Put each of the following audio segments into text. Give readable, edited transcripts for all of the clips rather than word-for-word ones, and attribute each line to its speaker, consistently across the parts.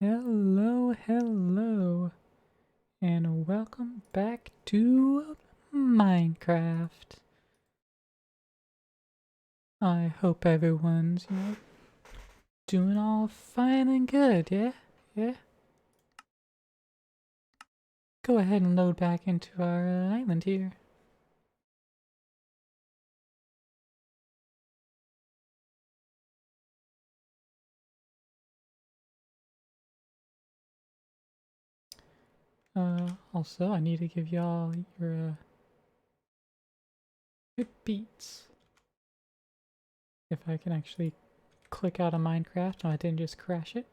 Speaker 1: Hello, hello, and welcome back to Minecraft. I hope everyone's, doing all fine and good, yeah? Yeah? Go ahead and load back into our island here. Also, I need to give y'all your good beats. If I can actually click out of Minecraft and I didn't just crash it.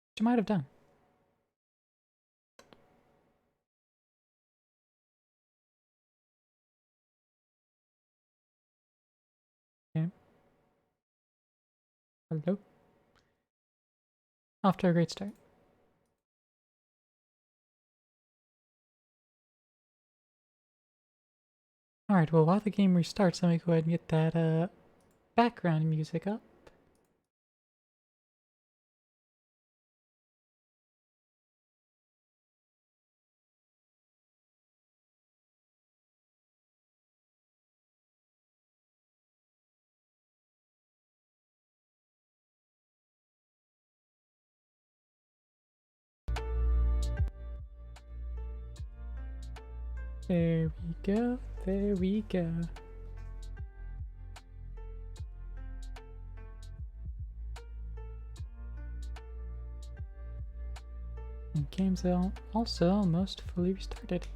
Speaker 1: Which I might have done. Okay. Hello? Off to a great start. Alright, well while the game restarts, let me go ahead and get that background music up. There we go, there we go. And game's also almost fully restarted.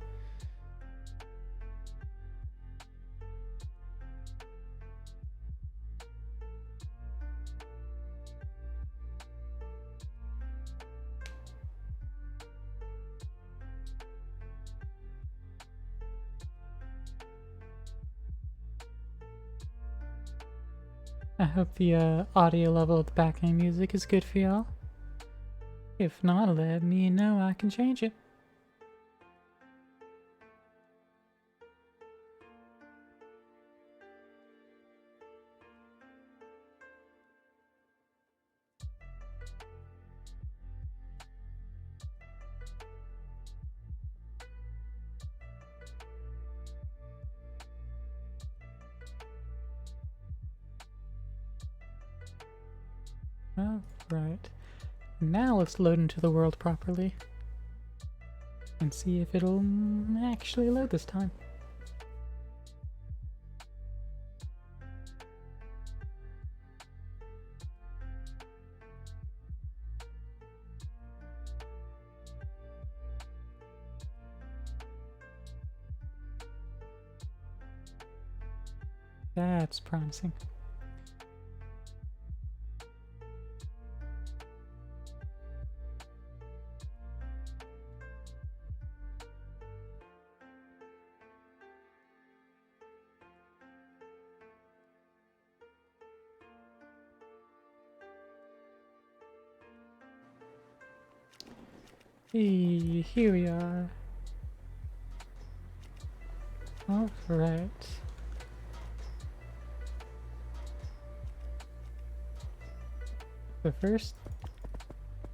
Speaker 1: I hope the audio level of the background music is good for y'all. If not, let me know, I can change it. Alright, now let's load into the world properly. And see if it'll actually load this time. That's promising. Hey, here we are. Alright. So first,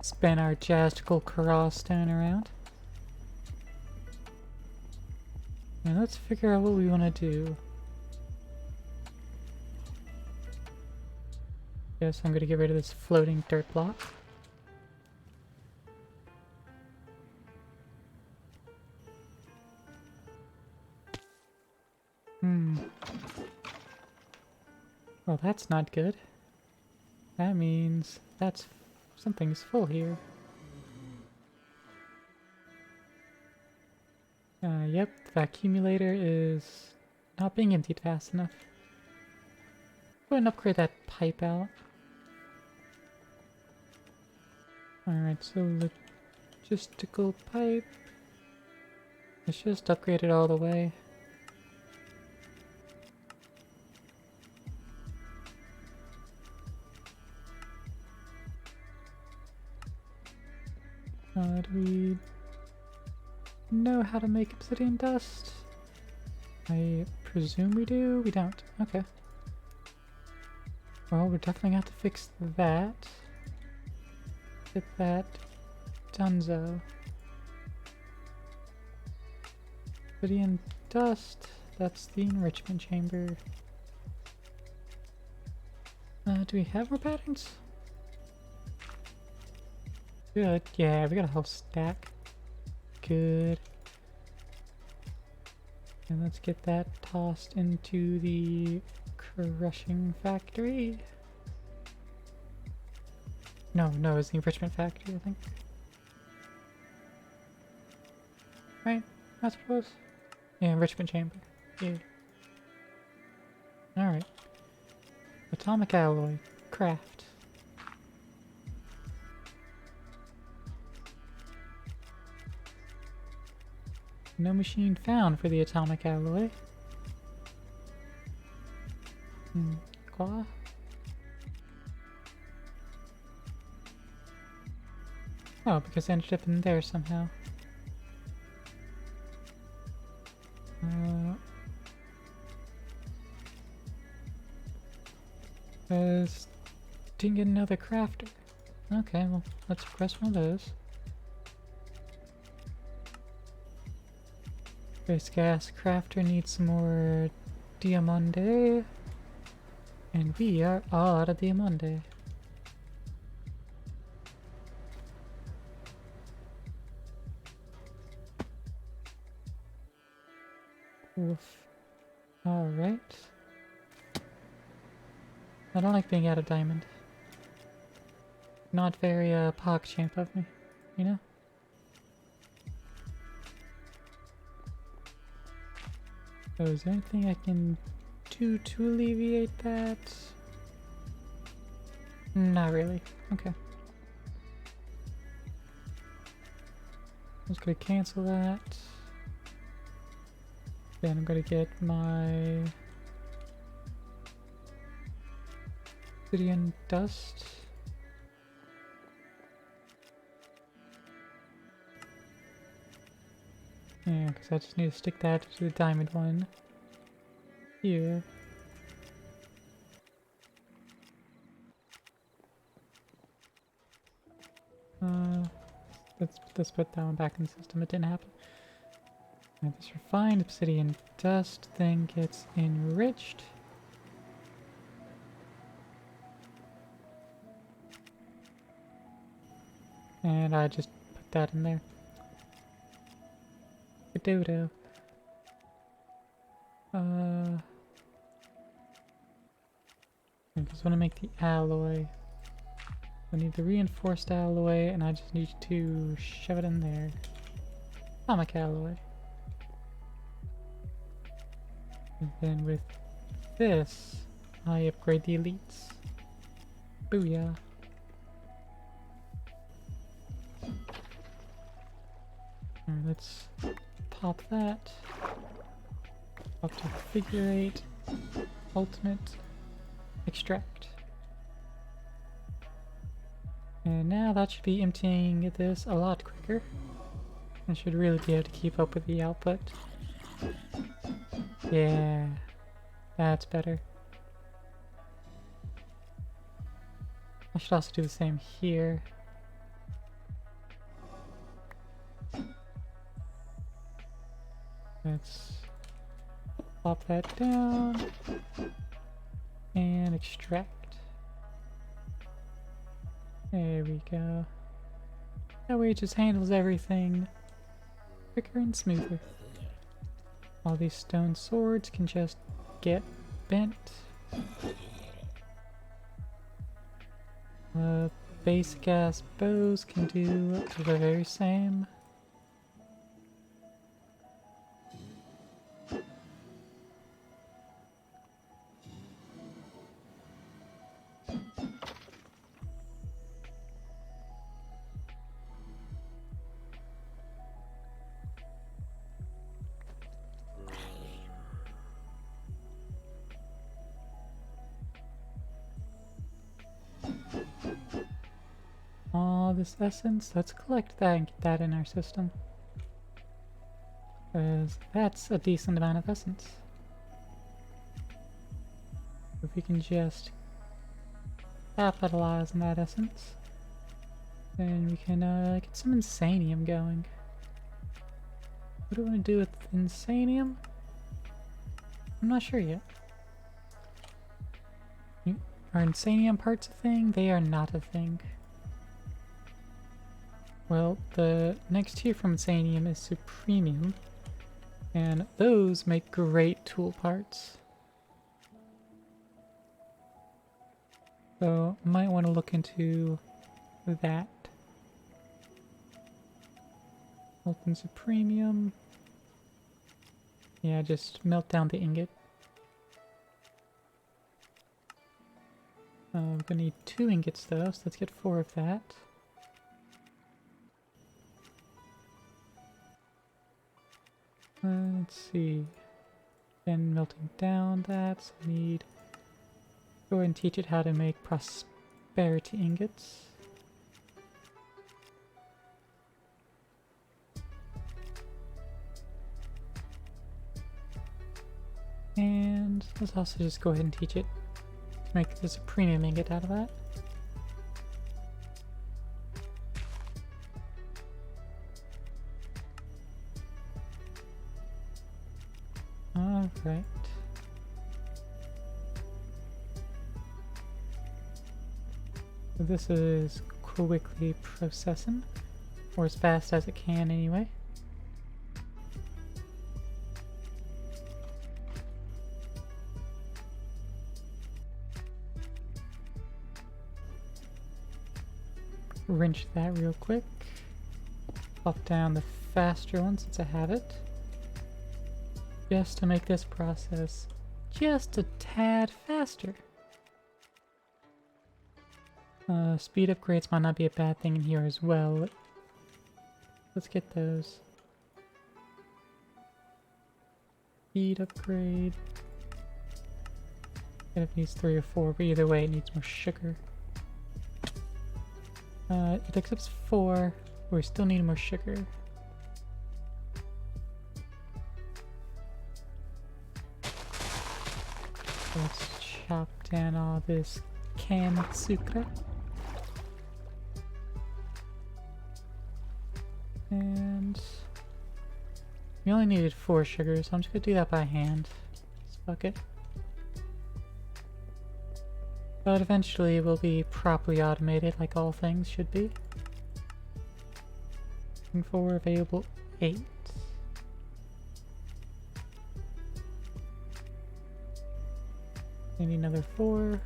Speaker 1: spin our jastical corral stone around. And let's figure out what we want to do. Yes, I'm going to get rid of this floating dirt block. Well, that's not good. That means something's full here. Yep, the accumulator is not being emptied fast enough. Go ahead and upgrade that pipe out. Alright, so logistical pipe. Let's just upgrade it all the way. Do we know how to make obsidian dust? I presume we do? We don't. Okay. Well, we're definitely gonna have to fix that. get that Dunzo. Obsidian dust, that's the enrichment chamber. Do we have more patterns? Good, yeah, we got a whole stack. Good. And let's get that tossed into the crushing factory. No, it's the enrichment factory, I think. Right? I suppose. Yeah, enrichment chamber. Yeah. Alright. Atomic alloy. Craft. No machine found for the atomic alloy. Qua? Oh, because I ended up in there somehow. Didn't get another crafter. Okay, well, let's request one of those. Base gas crafter needs some more diamante. And we are out of diamante. Oof. Alright. I don't like being out of diamond. Not very PogChamp of me, you know? So is there anything I can do to alleviate that? Not really. Okay. I'm just gonna cancel that. Then I'm gonna get my obsidian dust. Yeah, because I just need to stick that to the diamond one here. Let's put that one back in the system. It didn't happen. Alright, this refined obsidian dust thing gets enriched. And I just put that in there. Dodo. I just want to make the alloy. I need the reinforced alloy, and I just need to shove it in there. Atomic alloy. And then with this, I upgrade the elites. Booyah. Alright, let's pop that. Up to figure 8. Ultimate. Extract. And now that should be emptying this a lot quicker. I should really be able to keep up with the output. Yeah, that's better. I should also do the same here. Let's plop that down and extract. There we go. That way it just handles everything quicker and smoother. All these stone swords can just get bent. Basic ass bows can do the very same. All this essence, let's collect that and get that in our system. Because that's a decent amount of essence. If we can just capitalize on that essence. Then we can get some insanium going. What do I want to do with insanium? I'm not sure yet. Are insanium parts a thing? They are not a thing. Well, the next tier from insanium is supremium, and those make great tool parts. So, might want to look into that. Molten supremium. Yeah, just melt down the ingot. We're gonna need 2 ingots though, so let's get 4 of that. Let's see. Then melting down that, so I need... Go ahead and teach it how to make prosperity ingots. And let's also just go ahead and teach it to make this a premium ingot out of that. Alright. So this is quickly processing, or as fast as it can anyway. Wrench that real quick. Pop down the faster one since I have it. Just to make this process just a tad faster. Speed upgrades might not be a bad thing in here as well. Let's get those. Speed upgrade. And it needs 3 or 4, but either way it needs more sugar. It accepts 4, but we still need more sugar. Let's chop down all this canned sucre. And we only needed 4 sugars, so I'm just gonna do that by hand. Just fuck it. But eventually it will be properly automated like all things should be. Looking for available 8. I need another 4.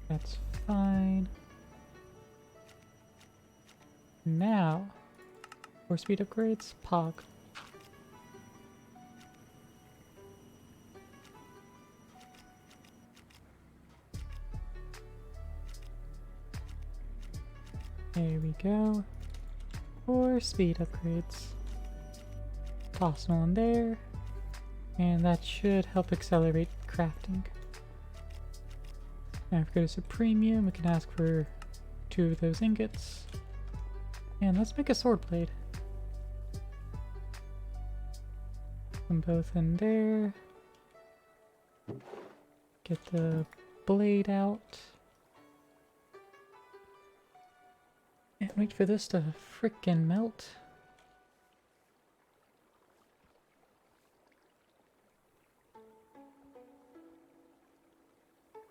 Speaker 1: That's fine. Now, for speed upgrades, Pog. There we go. For speed upgrades. Toss one there. And that should help accelerate crafting. Now if we go to Supremium, we can ask for 2 of those ingots. And let's make a sword blade. Put them both in there. Get the blade out. And wait for this to frickin' melt.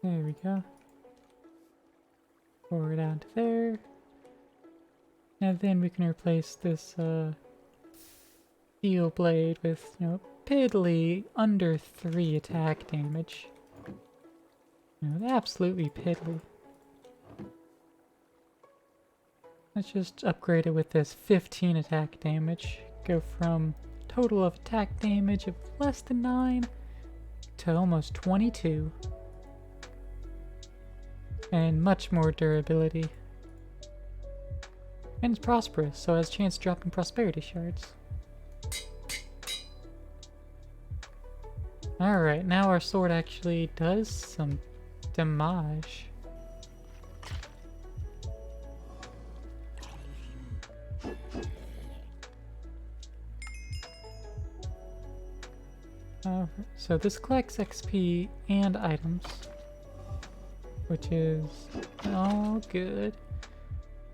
Speaker 1: There we go. Forward down to there. And then we can replace this steel blade with, you know, piddly under 3 attack damage. You know, absolutely piddly. Let's just upgrade it with this 15 attack damage. Go from total of attack damage of less than 9 to almost 22. And much more durability. And it's prosperous, so it has a chance of dropping prosperity shards. Alright, now our sword actually does some damage. So this collects XP and items, which is all good.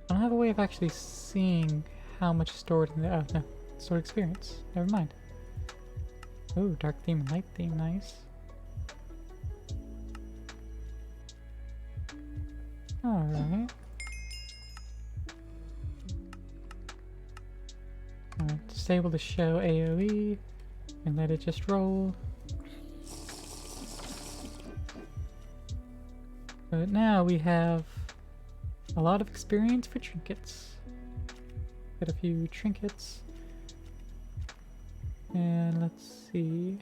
Speaker 1: I don't don't have a way of actually seeing how much is stored in the... Oh, no. Stored experience. Never mind. Ooh, dark theme, light theme, nice. Alright. Disable the show AoE and let it just roll. But now we have a lot of experience for trinkets. Get a few trinkets. And let's see.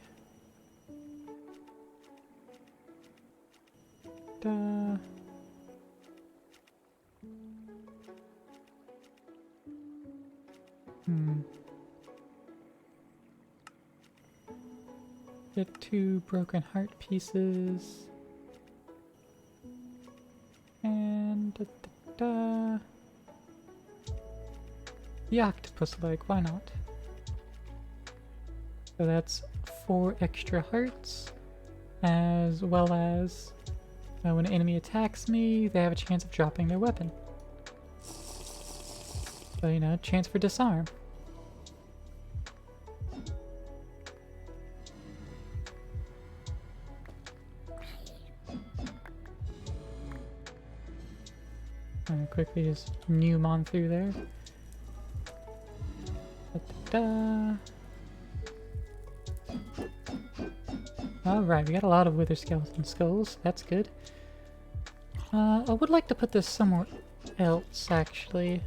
Speaker 1: Get 2 broken heart pieces. And the octopus leg, why not? So that's 4 extra hearts, as well as when an enemy attacks me, they have a chance of dropping their weapon. So, you know, chance for disarm. And quickly just noom on through there. Alright, we got a lot of wither skeleton skulls. That's good. I would like to put this somewhere else, actually.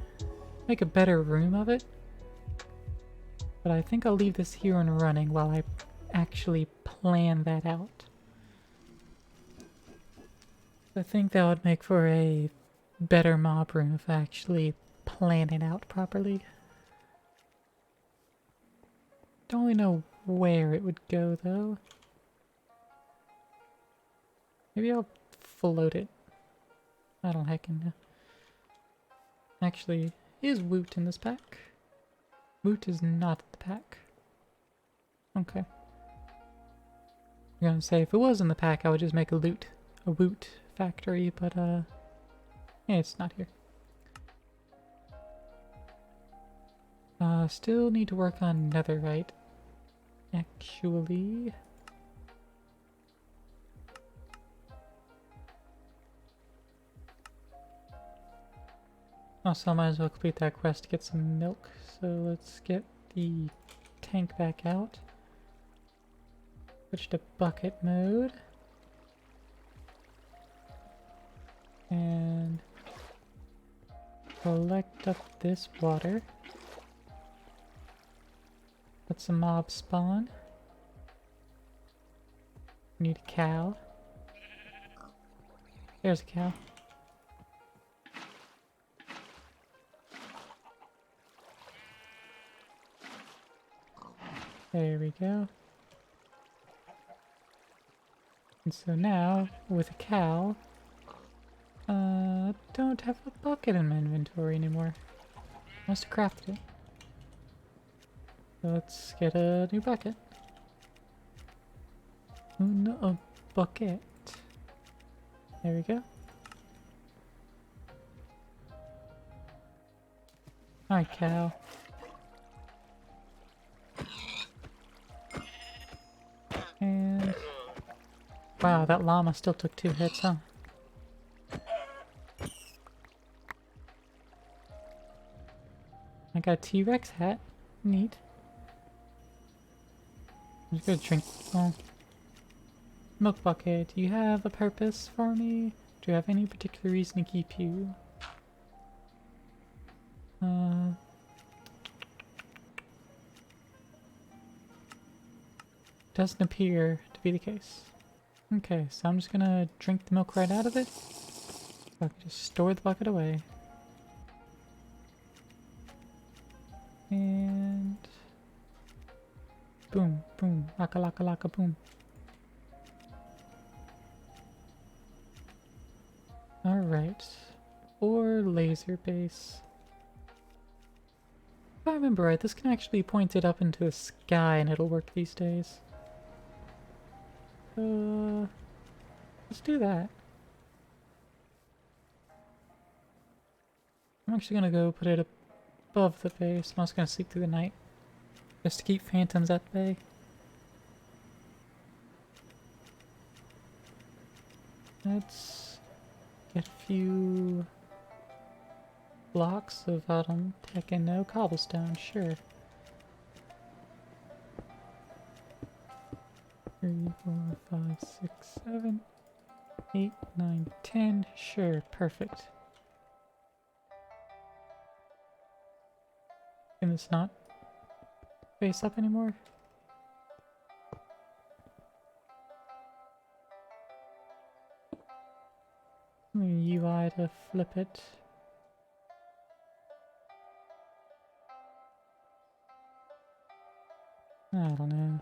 Speaker 1: Make a better room of it. But I think I'll leave this here and running while I actually plan that out. I think that would make for a better mob room if I actually plan it out properly. Don't really know where it would go, though. Maybe I'll float it. I don't heckin' know. Actually, is Woot in this pack? Woot is not the pack. Okay. I'm gonna say if it was in the pack, I would just make a Woot factory, but yeah, it's not here. Still need to work on netherite. Actually. Also, I might as well complete that quest to get some milk. So let's get the tank back out. Switch to bucket mode. And collect up this water. Let some mobs spawn. Need a cow. There's a cow. There we go. And so now, with a cow, don't have a bucket in my inventory anymore. Must have crafted it. So let's get a new bucket. A bucket. There we go. Alright, cow. And... wow, that llama still took 2 hits, huh? I got a T-Rex hat. Neat. I'm just gonna drink... oh. Milk bucket, do you have a purpose for me? Do you have any particular reason to keep you? Doesn't appear to be the case. Okay, so I'm just gonna drink the milk right out of it. So I can just store the bucket away. And... boom, boom, laka laka laka boom. Alright. Or laser base. If I remember right, this can actually be pointed up into the sky and it'll work these days. Let's do that. I'm actually gonna go put it above the base. I'm just gonna sleep through the night. Just to keep phantoms at bay. Let's get a few blocks of, I don't heckin' know, cobblestone, sure. 3, 4, 5, 6, 7, 8, 9, 10, sure, perfect. Can this not face up anymore? UI to flip it. I don't know.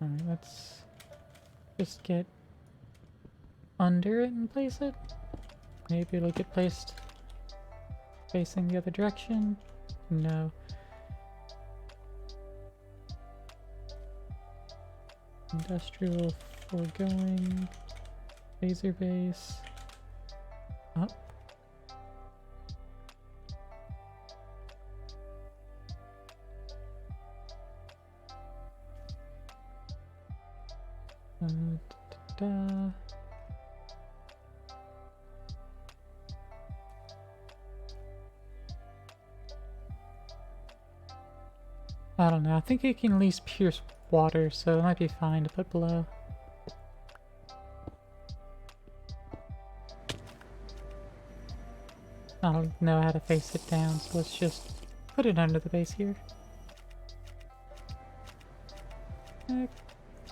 Speaker 1: Alright, let's just get under it and place it. Maybe it'll get placed facing the other direction. No. Industrial foregoing. Laser base. Up. Da. I don't know, I think it can at least pierce water, so it might be fine to put below. I don't know how to face it down, so let's just put it under the base here.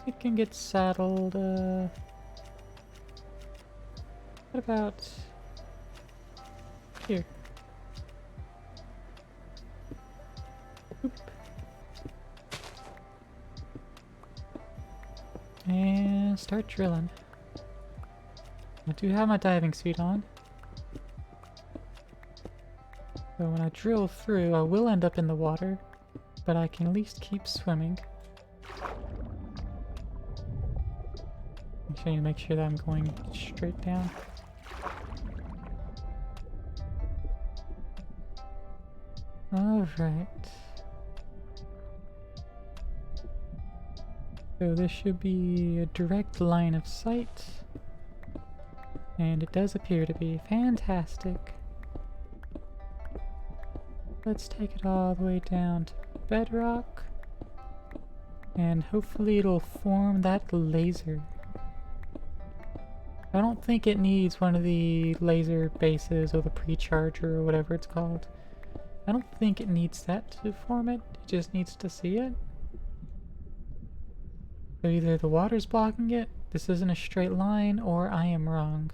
Speaker 1: It can get saddled, what about here? Oop. And start drilling. I do have my diving suit on. So when I drill through, I will end up in the water, but I can at least keep swimming. I need to make sure that I'm going straight down. Alright. So this should be a direct line of sight. And it does appear to be fantastic. Let's take it all the way down to bedrock. And hopefully it'll form that laser. I don't think it needs one of the laser bases or the pre-charger or whatever it's called. I don't think it needs that to form it. It just needs to see it. So either the water's blocking it, this isn't a straight line, or I am wrong.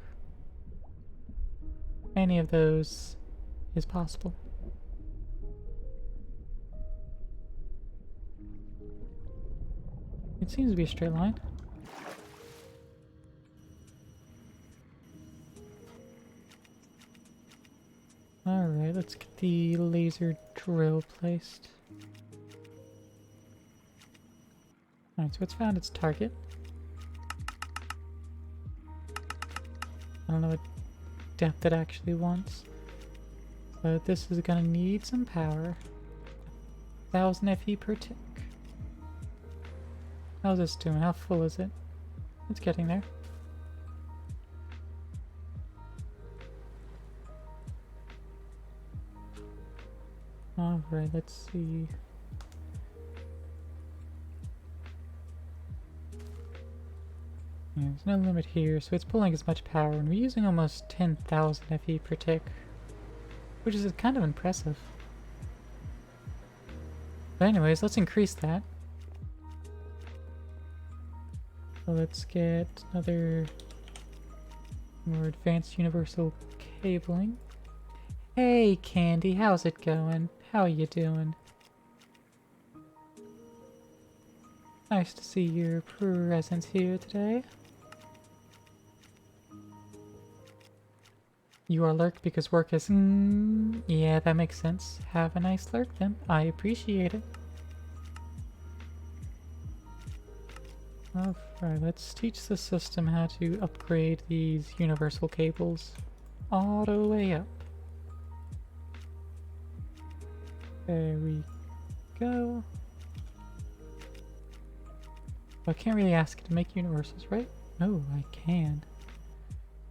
Speaker 1: Any of those is possible. It seems to be a straight line. Alright, let's get the laser drill placed. Alright, so it's found its target. I don't know what depth it actually wants. But this is gonna need some power. 1000 FE per tick. How's this doing? How full is it? It's getting there. Alright, let's see. Yeah, there's no limit here, so it's pulling as much power, and we're using almost 10,000 FE per tick, which is kind of impressive. But anyways, let's increase that. So let's get another more advanced universal cabling. Hey Candy, how's it going? How you doing? Nice to see your presence here today. You are lurk because work is... yeah, that makes sense. Have a nice lurk then. I appreciate it. Alright, let's teach the system how to upgrade these universal cables all the way up. There we go. I can't really ask it to make universals, right? No, I can.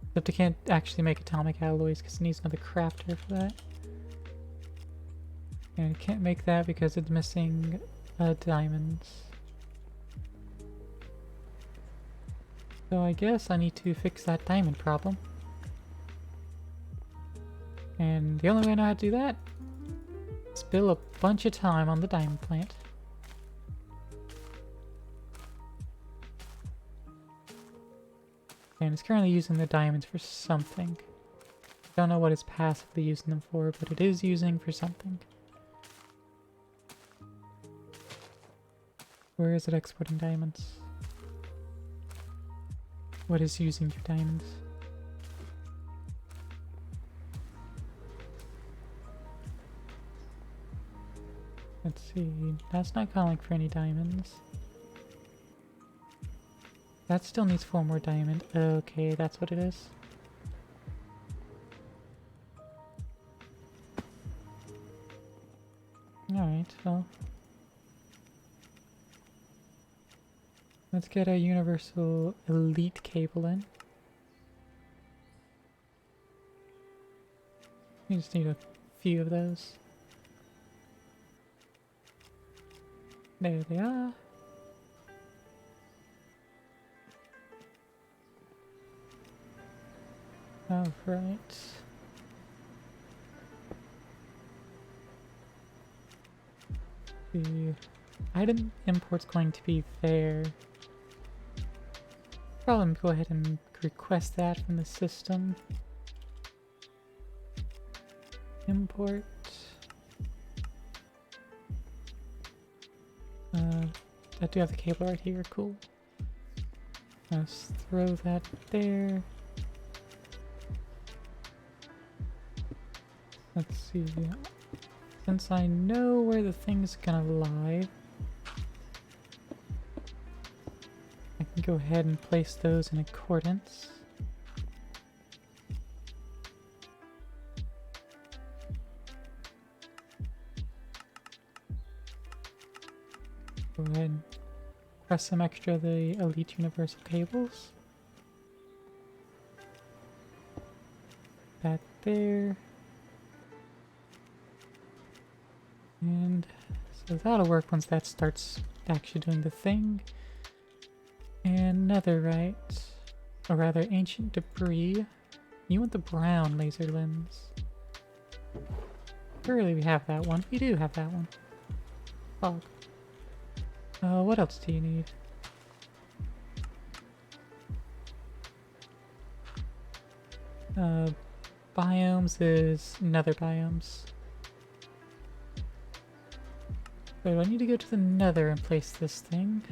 Speaker 1: Except I can't actually make atomic alloys because it needs another crafter for that. And I can't make that because it's missing diamonds. So I guess I need to fix that diamond problem. And the only way I know how to do that is spill a bunch of time on the diamond plant. And it's currently using the diamonds for something. Don't know what it's passively using them for, but it is using for something. Where is it exporting diamonds? What is using your diamonds? Let's see, that's not calling for any diamonds. That still needs 4 more diamond. Okay, that's what it is. Alright, well. Let's get a universal elite cable in. We just need a few of those. There they are. All right. The item import's going to be there. Probably go ahead and request that from the system. Import. I do have the cable right here, cool. Let's throw that there. Let's see. Since I know where the thing's gonna lie, I can go ahead and place those in accordance. Go ahead and press some extra of the Elite Universal cables. That there. And so that'll work once that starts actually doing the thing. And netherite, or rather ancient debris. You want the brown laser lens. Surely we have that one. We do have that one. Fog. What else do you need? Biomes is nether biomes. So I need to go to the nether and place this thing.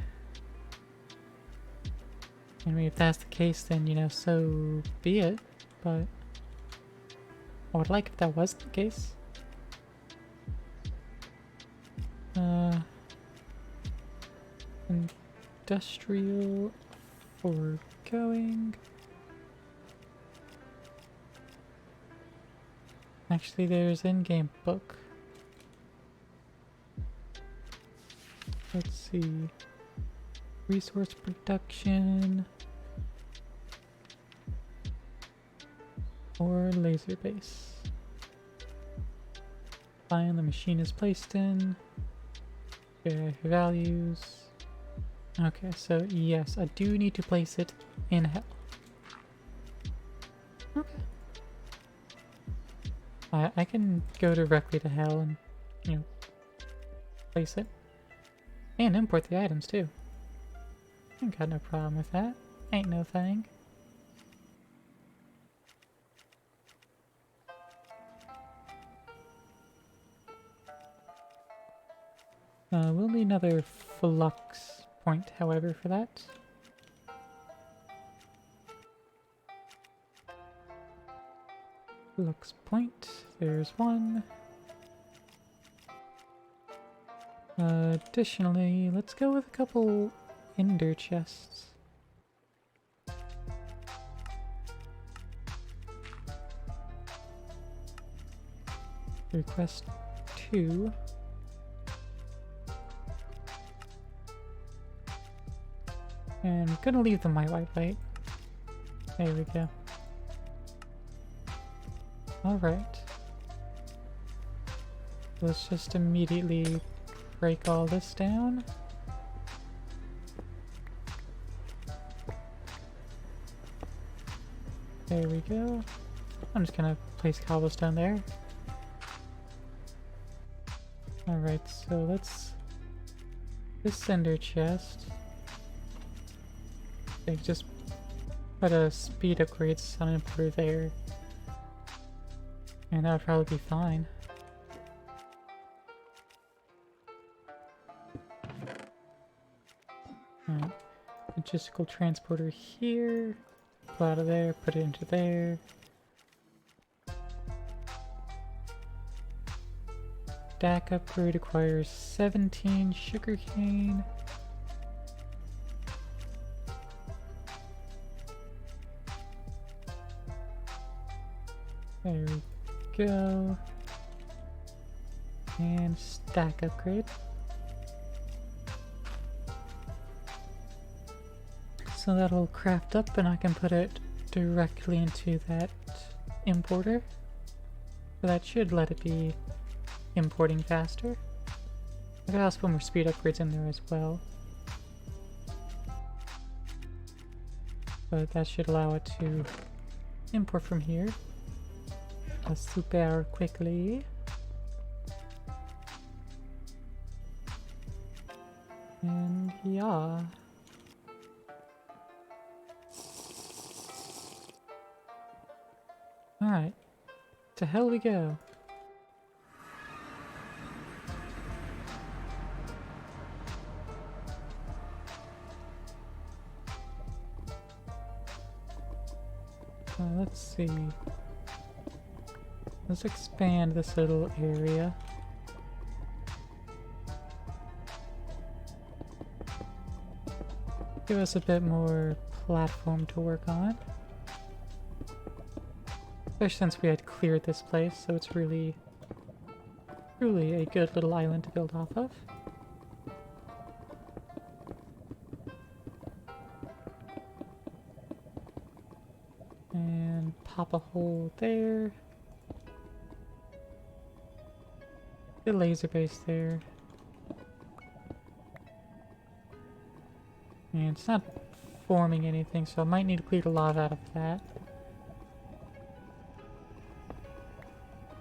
Speaker 1: I mean, if that's the case, then, you know, so be it. But I would like if that wasn't the case. Industrial foregoing. Actually, there's in-game book. Let's see. Resource production. Or laser base. Find the machine is placed in. Okay, values. Okay, so yes, I do need to place it in hell. Okay. I can go directly to hell and, you know, place it. And import the items too. Ain't got no problem with that. Ain't no thing. We'll need another flux point, however, for that. Flux point, there's one. Additionally, let's go with a couple ender chests. Request 2. And I'm gonna leave the white light. There we go. Alright. Let's just immediately break all this down. There we go. I'm just gonna place cobblestone there. Alright, so let's... This cinder chest. I think just put a speed upgrade sun importer there. And that would probably be fine. Alright. Logistical transporter here. Pull out of there, put it into there. Stack upgrade requires 17 sugarcane. There we go. And stack upgrade. So that'll craft up and I can put it directly into that importer. So that should let it be importing faster. I could also put more speed upgrades in there as well. But that should allow it to import from here super quickly. And yeah. Alright. To hell we go. Let's see. Let's expand this little area. Give us a bit more platform to work on. Especially since we had cleared this place, so it's really, truly a good little island to build off of. And pop a hole there. The laser base there. And it's not forming anything, so I might need to clear the lava out of that.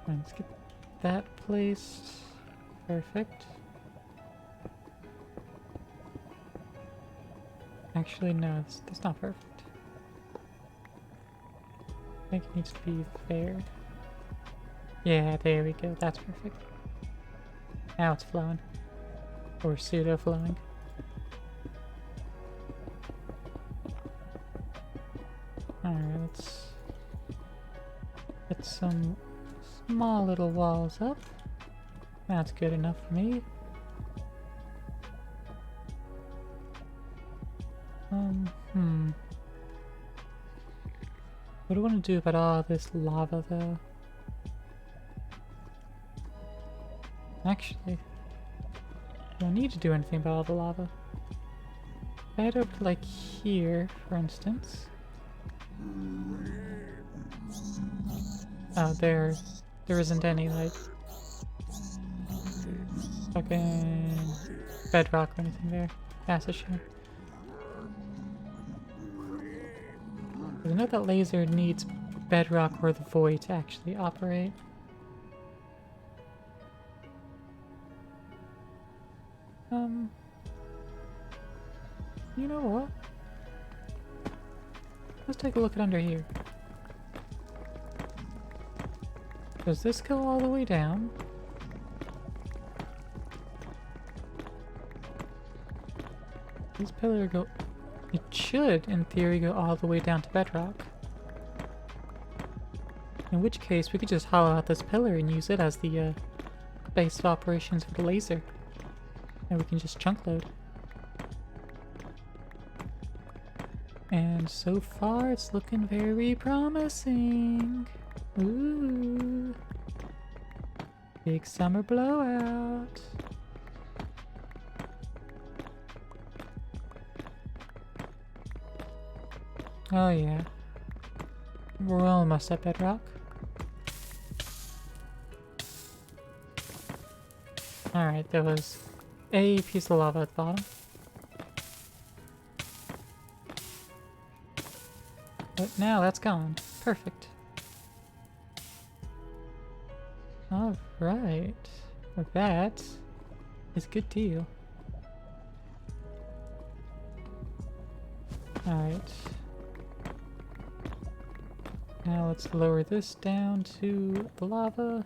Speaker 1: Right, let's get that placed. Perfect. Actually, no, that's not perfect. I think it needs to be there. Yeah, there we go. That's perfect. Now it's flowing. Or pseudo-flowing. Alright, let's get some small little walls up. That's good enough for me. What do I want to do about all this lava, though? Actually, I don't need to do anything about all the lava. If I head over to, like, here, for instance. Oh, there isn't any, like, fucking bedrock or anything there. That's a shame. I know that laser needs bedrock or the void to actually operate. You know what? Let's take a look at under here. Does this go all the way down? This pillar go... It should, in theory, go all the way down to bedrock. In which case, we could just hollow out this pillar and use it as the base of operations for the laser. And we can just chunk load. And so far, it's looking very promising. Ooh. Big summer blowout. Oh yeah. We're almost at bedrock. Alright, there was a piece of lava at the bottom. But now that's gone. Perfect. Alright. That is a good deal. Alright. Now let's lower this down to the lava.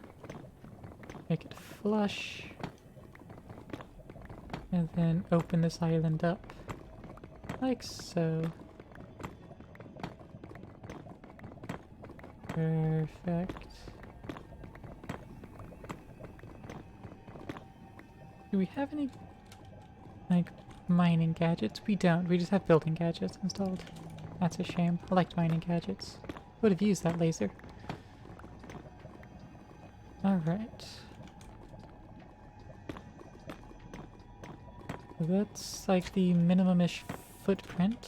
Speaker 1: Make it flush. And then open this island up. Like so. Perfect. Do we have any, like, mining gadgets? We don't. We just have building gadgets installed. That's a shame. I liked mining gadgets. Would have used that laser. Alright. So that's like the minimum-ish footprint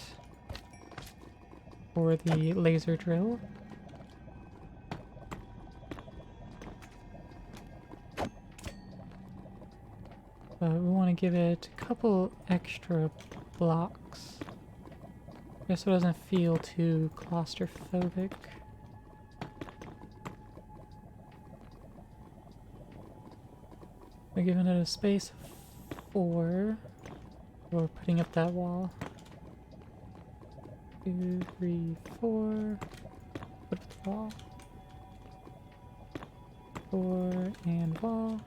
Speaker 1: for the laser drill. But we want to give it a couple extra blocks, just so it doesn't feel too claustrophobic. We're giving it a space of 4. We're putting up that wall. 2, 3, 4. Put up the wall. 4 and wall.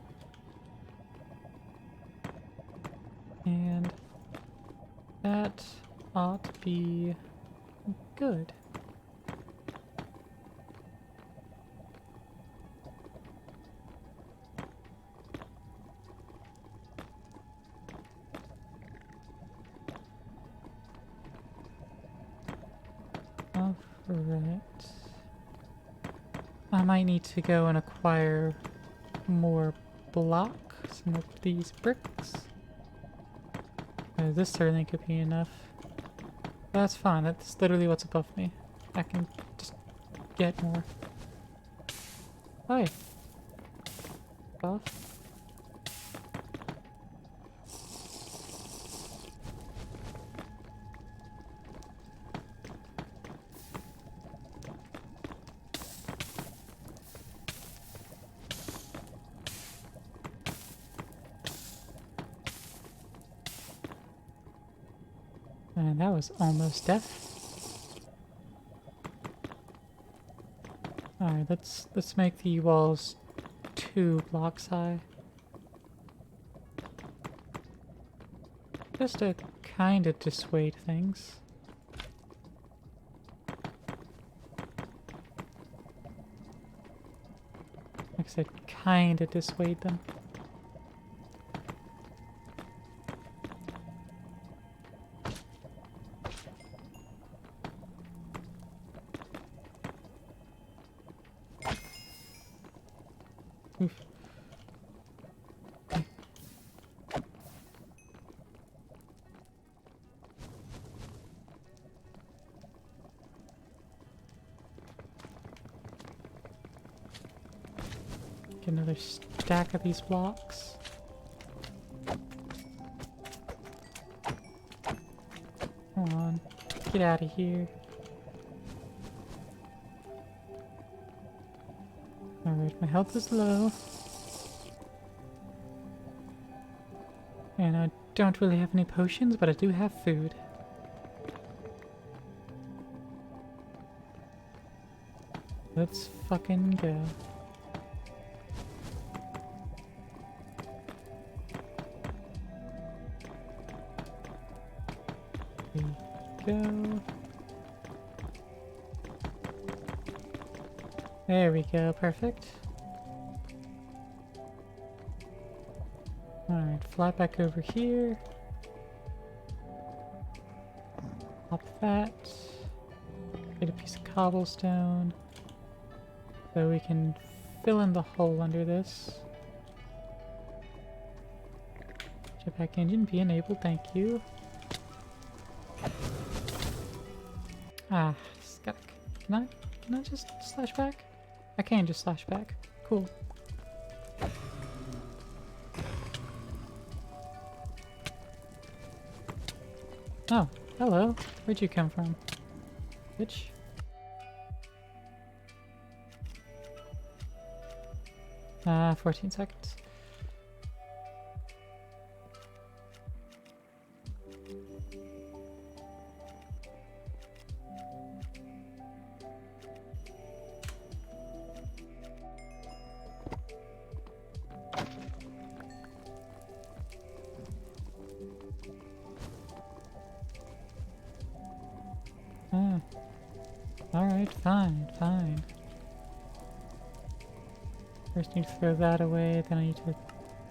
Speaker 1: And that ought to be good. Alright. I might need to go and acquire more blocks, some of these bricks. This certainly could be enough. That's fine, that's literally what's above me. I can just get more. Hi. Off. And that was almost death. Alright, let's make the walls 2 blocks high. Just to kind of dissuade things. Like I said, kind of dissuade them. Oof. Get another stack of these blocks. Come on, get out of here. Alright, my health is low. And I don't really have any potions, but I do have food. Let's fucking go. Here we go. There we go, perfect. Alright, fly back over here. Pop that. Get a piece of cobblestone so we can fill in the hole under this. Jetpack engine be enabled, thank you. Ah, stuck. Can I just slash back? I can just slash back. Cool. Oh, hello. Where'd you come from? Bitch. 14 seconds. Alright, fine. First I need to throw that away, then I need to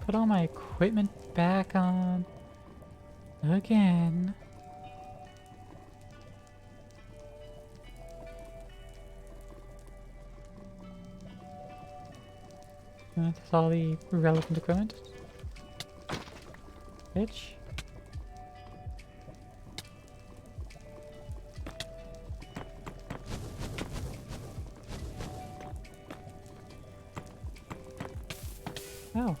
Speaker 1: put all my equipment back on. Again. That's all the relevant equipment. Bitch. Oh.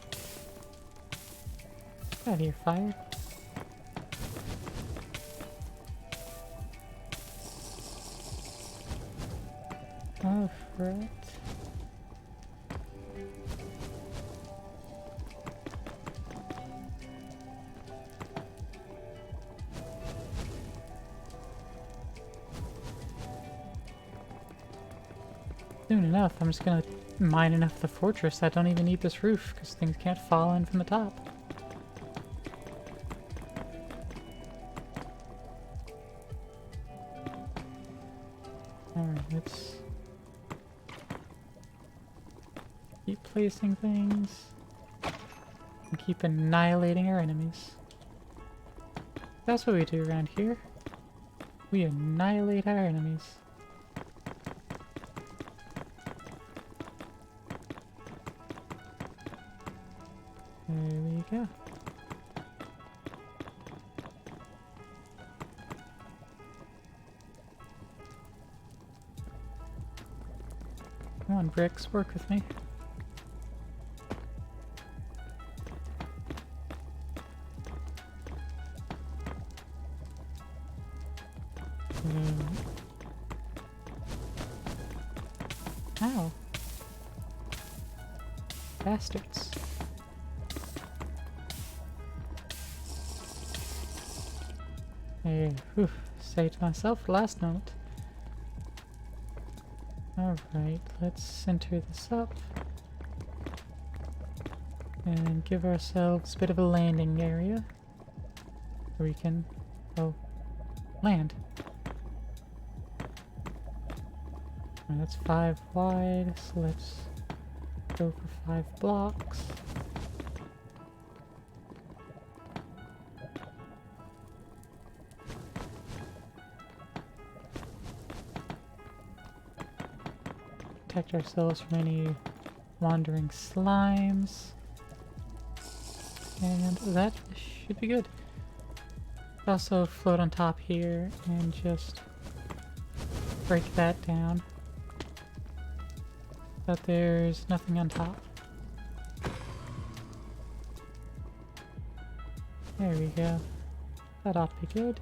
Speaker 1: Get out of here, fire. Oh, frick. Soon enough, I'm just gonna mine enough of the fortress that I don't even need this roof, because things can't fall in from the top. Alright, let's keep placing things and keep annihilating our enemies. That's what we do around here. We annihilate our enemies. There we go. Come on, bricks, work with me. Ow. Bastards. Hey, whew, saved myself last moment. Alright, let's center this up. And give ourselves a bit of a landing area. Where we can, land. Alright, that's 5 wide, so let's go for 5 blocks. Protect ourselves from any wandering slimes. And that should be good. Also float on top here and just break that down. But there's nothing on top. There we go. That ought to be good.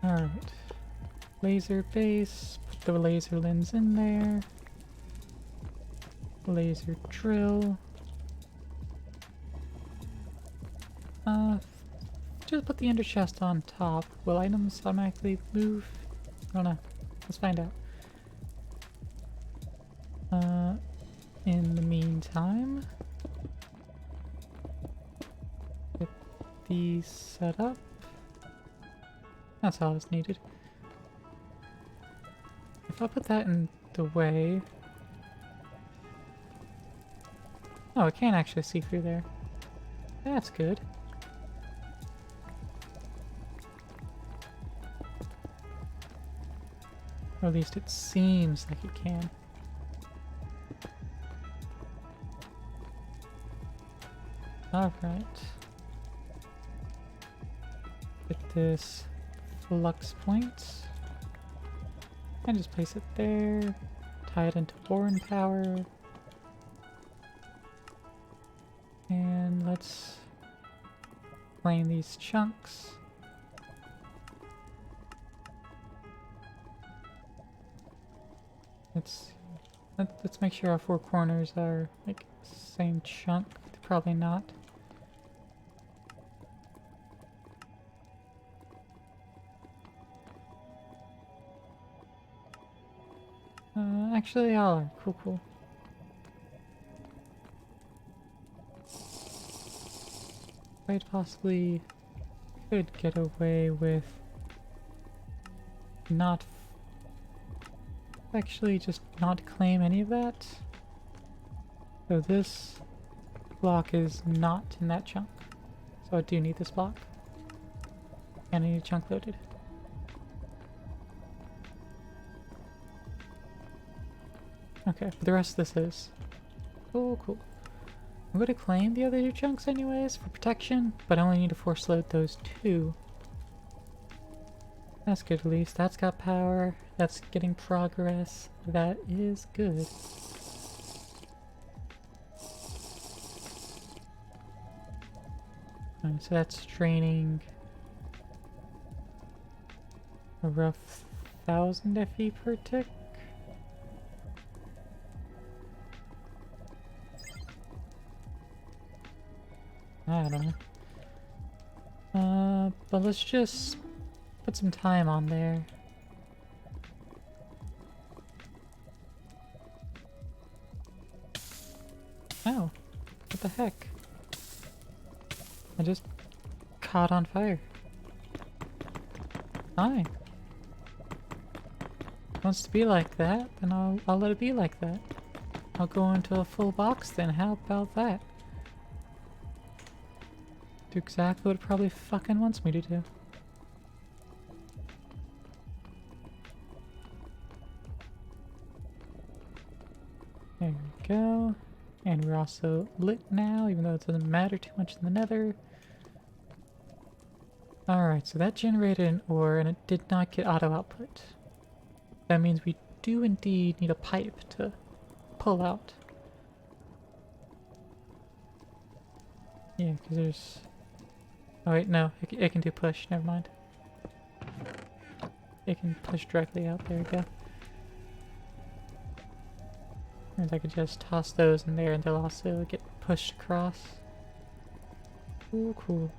Speaker 1: Alright. Laser base. Put the laser lens in there. Laser drill. Just put the ender chest on top. Will items automatically move? I don't know. Let's find out. In the meantime, get these set up. That's all that's needed. If I put that in the way... Oh, I can't actually see through there. That's good. Or at least it seems like it can. Alright. Get this flux point. And just place it there. Tie it into Warren power. And let's claim these chunks. Let's make sure our four corners are like same chunk. Probably not. Actually, all are. Cool. Quite possibly could get away with not actually just not claim any of that. So this block is not in that chunk. So I do need this block. And I need a chunk loaded. Okay, but the rest of this is. Cool. I'm going to claim the other two chunks anyways for protection, but I only need to force load those two. That's good, at least. That's got power. That's getting progress. That is good. Alright, so that's draining a rough 1000 FE per tick. I don't know. But let's just put some time on there. Oh, what the heck? I just caught on fire. Fine. Wants to be like that, then I'll let it be like that. I'll go into a full box then, how about that? Do exactly what it probably fucking wants me to do. There we go. And we're also lit now, even though it doesn't matter too much in the nether. Alright, so that generated an ore and it did not get auto output. That means we do indeed need a pipe to pull out. Yeah, because there's... Oh wait, no, it can do push, never mind. It can push directly out, there we go. And I could just toss those in there and they'll also get pushed across. Cool.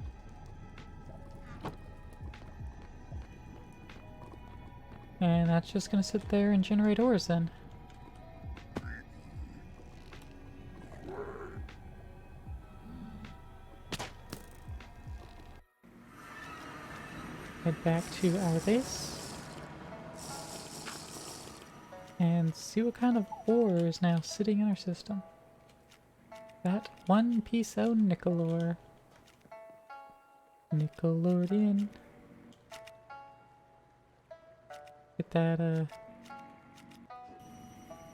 Speaker 1: And that's just gonna sit there and generate ores then. Head back to our base. And see what kind of ore is now sitting in our system. That one piece of nickel ore. Nickelodeon. Get that,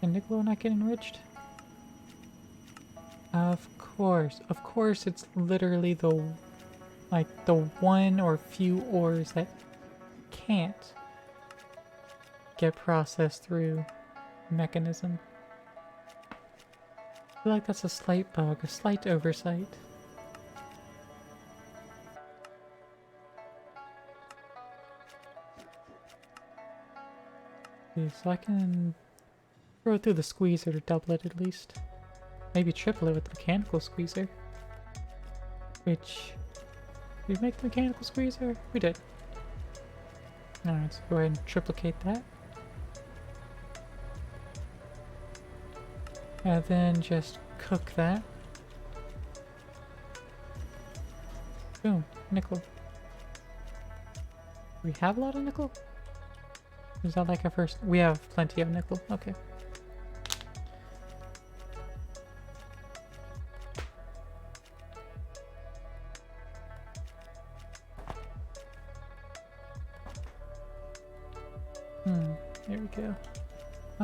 Speaker 1: and nickel ore not get enriched? Of course it's literally the one or few ores that can't get processed through mechanism. I feel like that's a slight bug, a slight oversight. Okay, so I can throw it through the squeezer to double it at least. Maybe triple it with the mechanical squeezer. Which... Did we make the mechanical squeezer? We did. Alright, so go ahead and triplicate that. And then just cook that. Boom, nickel. Do we have a lot of nickel? Is that like our first? We have plenty of nickel, okay. There we go.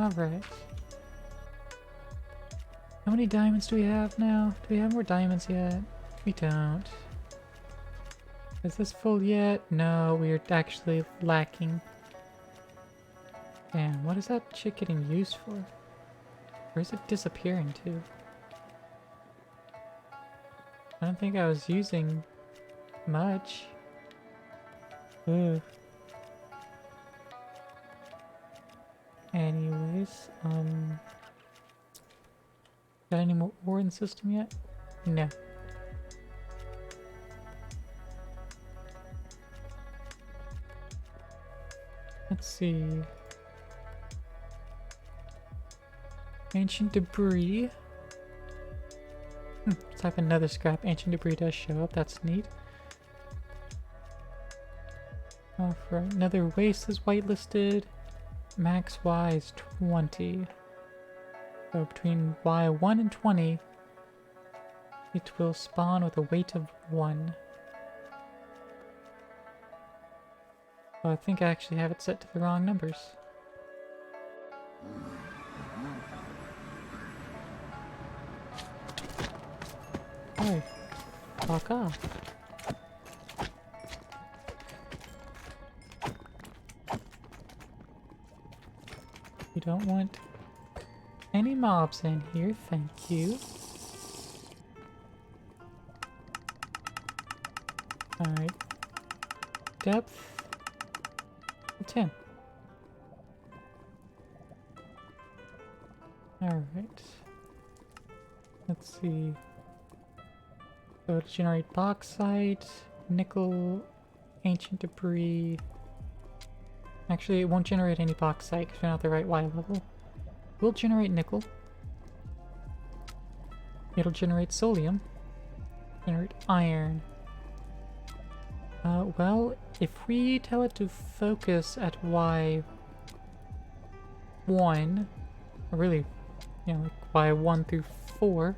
Speaker 1: Alright. How many diamonds do we have now? Do we have more diamonds yet? We don't. Is this full yet? No, we are actually lacking. Damn, what is that shit getting used for? Where is it disappearing to? I don't think I was using much. Ugh. Anyways, got any more ore in the system yet? No. Let's see. Ancient debris. Let's have another scrap. Ancient debris does show up. That's neat. Alright, another waste is whitelisted. Max Y is 20. So between Y1 and 20, it will spawn with a weight of 1. Oh, I think I actually have it set to the wrong numbers. Oh, fuck off. We don't want any mobs in here, thank you. Alright. Depth 10. Alright. Let's see. So to generate bauxite, nickel, ancient debris. Actually, it won't generate any bauxite because we're not the right Y level. We'll generate nickel. It'll generate solium. Generate iron. Well, if we tell it to focus at Y1, or really, you know, like Y1 through 4,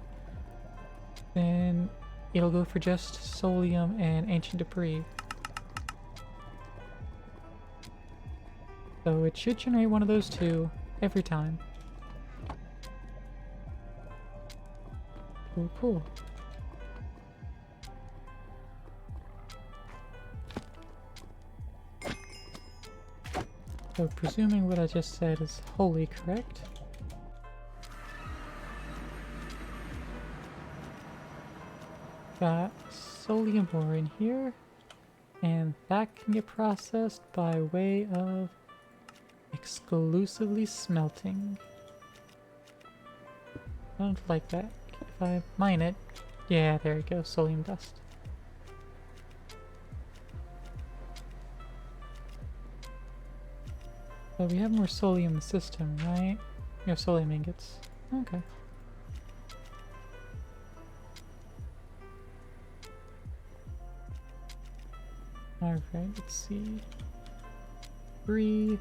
Speaker 1: then it'll go for just solium and ancient debris. So it should generate one of those two every time. Cool, cool. So presuming what I just said is wholly correct. Got solium ore in here, and that can get processed by way of exclusively smelting. I don't like that. If I mine it, yeah, there you go, solium dust. So we have more solium in the system, right? We have solium ingots. Okay. Alright, let's see. 3.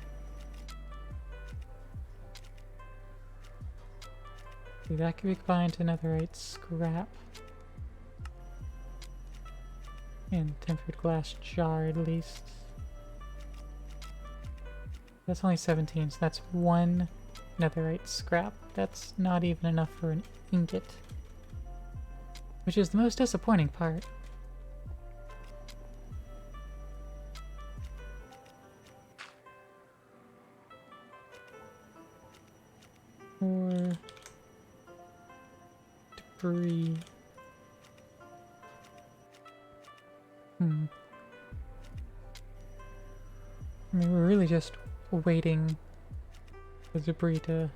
Speaker 1: See, that could be combined to netherite scrap. And tempered glass jar at least. That's only 17, so that's 1 netherite scrap. That's not even enough for an ingot. Which is the most disappointing part. Or debris. I mean, we're really just waiting for the debris to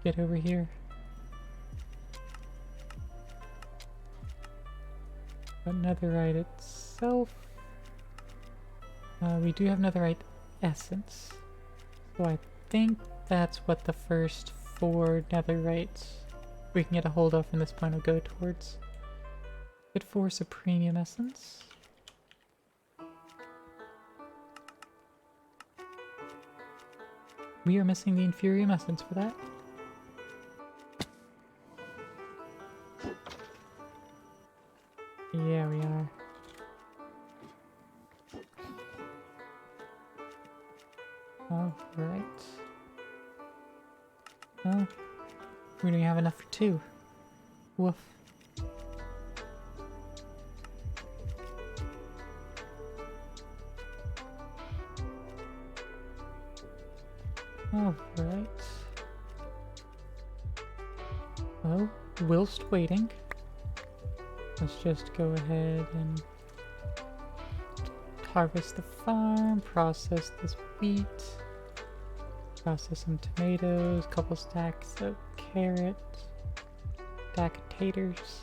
Speaker 1: get over here. But netherite itself, we do have netherite essence, so I think that's what the first 4 netherites we can get a hold of from this point will go towards. Good for supremium essence. We are missing the inferium essence for that. Yeah, we are. Alright. Oh, we don't have enough for 2. Woof. Alright. Well, whilst waiting, let's just go ahead and harvest the farm, process this wheat, process some tomatoes, couple stacks of carrots, stack of taters,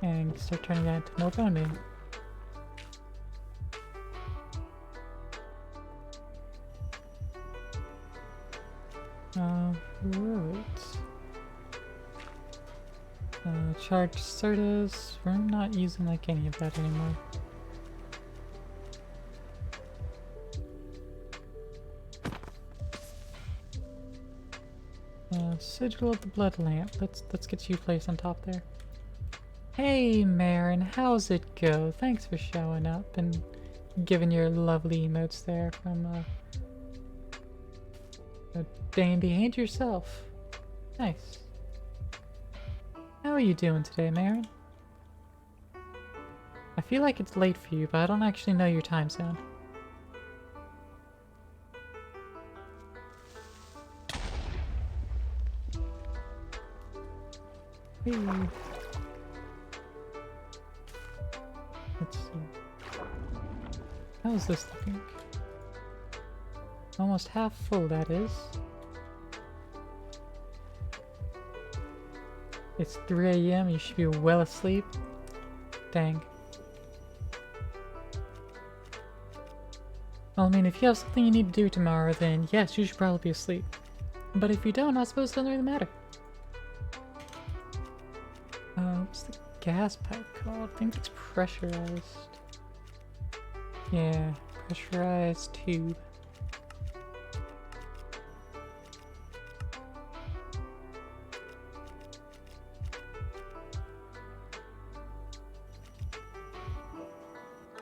Speaker 1: and start turning that into more bone meal. Right. Charged sodas. We're not using like any of that anymore. Sigil of the Blood Lamp. Let's get you placed on top there. Hey Marin, how's it go? Thanks for showing up and giving your lovely emotes there from Dan Behave Yourself. Nice. How are you doing today, Marin? I feel like it's late for you, but I don't actually know your time zone. Hey. Let's see. How's this looking? Almost half full, that is. It's 3 AM, you should be well asleep. Dang. Well, I mean, if you have something you need to do tomorrow, then yes, you should probably be asleep. But if you don't, I suppose it doesn't really matter. What's the gas pipe called? I think it's pressurized. Yeah, pressurized tube.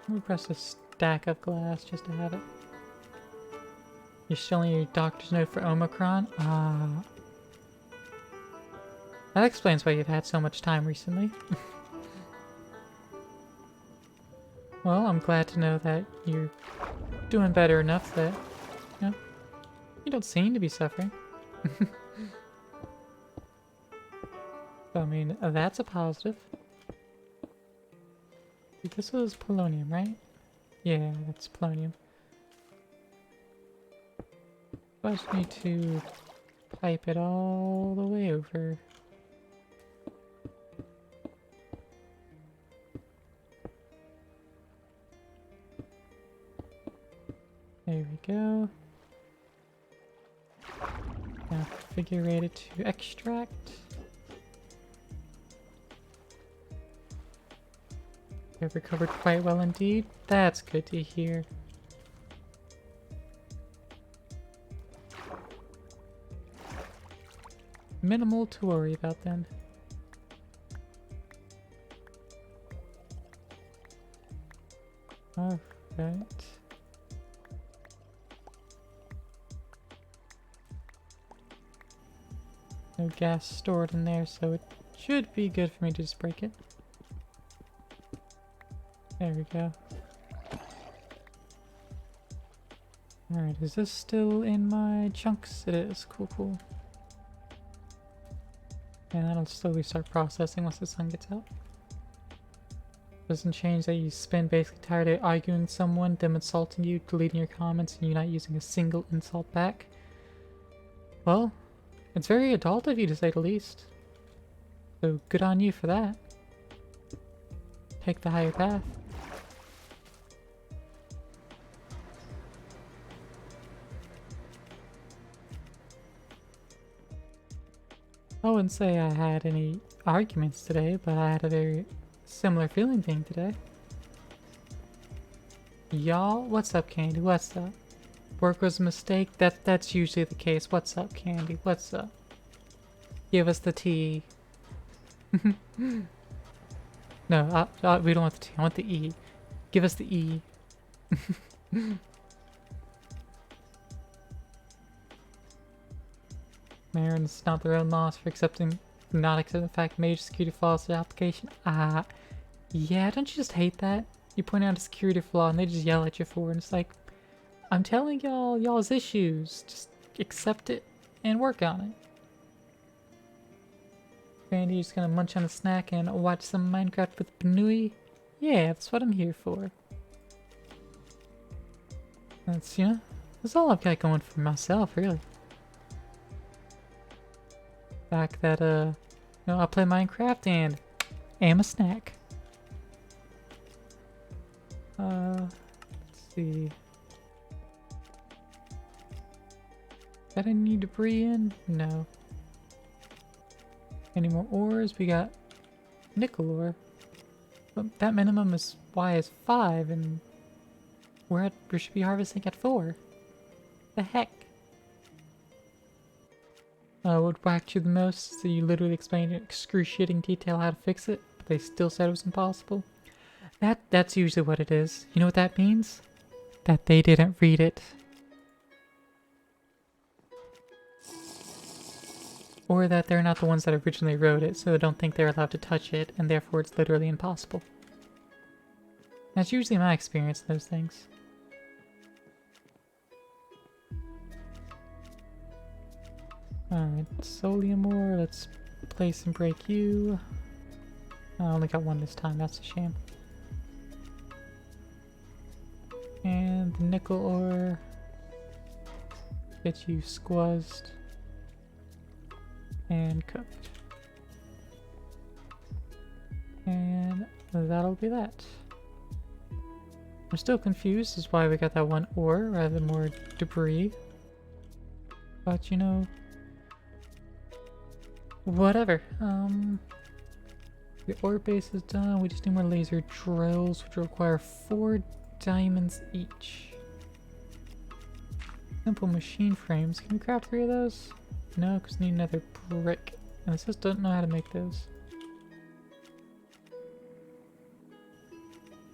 Speaker 1: Let me press a stack of glass just to have it. You're showing your doctor's note for Omicron? Ah. That explains why you've had so much time recently. Well, I'm glad to know that you're doing better enough that, you know, you don't seem to be suffering. So, I mean, that's a positive. This was polonium, right? Yeah, that's polonium. I just need to pipe it all the way over. There we go. Now configure it to extract. You've recovered quite well indeed. That's good to hear. Minimal to worry about then. Alright. No gas stored in there, so it should be good for me to just break it. There we go. Alright, is this still in my chunks? It is. Cool, cool. And that'll slowly start processing once the sun gets out. Doesn't change that you spend basically tired of arguing with someone, them insulting you, deleting your comments, and you not using a single insult back. Well, it's very adult of you to say the least. So good on you for that. Take the higher path. I wouldn't say I had any arguments today, but I had a very similar feeling thing today. Y'all, what's up, Candy? What's up? Work was a mistake? That's usually the case. What's up, Candy? What's up? Give us the tea. No, we don't want the T. I want the E. Give us the E. Marin's not their own loss for not accepting the fact major security flaws in the application. Yeah, don't you just hate that? You point out a security flaw and they just yell at you for it. And it's like, I'm telling y'all's issues. Just accept it and work on it. Randy, you're just gonna munch on a snack and watch some Minecraft with Benui? Yeah, that's what I'm here for. That's, that's all I've got going for myself, really. Fact that, I'll play Minecraft and am a snack. Let's see. Got any debris in? No. Any more ores? We got nickel ore. But that minimum is Y is 5 and we should be harvesting at 4. The heck? What whacked you the most is that you literally explained in excruciating detail how to fix it, but they still said it was impossible. That's usually what it is. You know what that means? That they didn't read it. Or that they're not the ones that originally wrote it, so they don't think they're allowed to touch it, and therefore it's literally impossible. That's usually my experience with those things. Alright, Solium ore, let's place and break you. I only got one this time, that's a shame. And the nickel ore. Get you squazzed. And cooked. And that'll be that. I'm still confused as why we got that one ore rather than more debris. But whatever. The ore base is done. We just need more laser drills, which require 4 diamonds each. Simple machine frames. Can we craft 3 of those? No, because we need another brick. And it says don't know how to make those.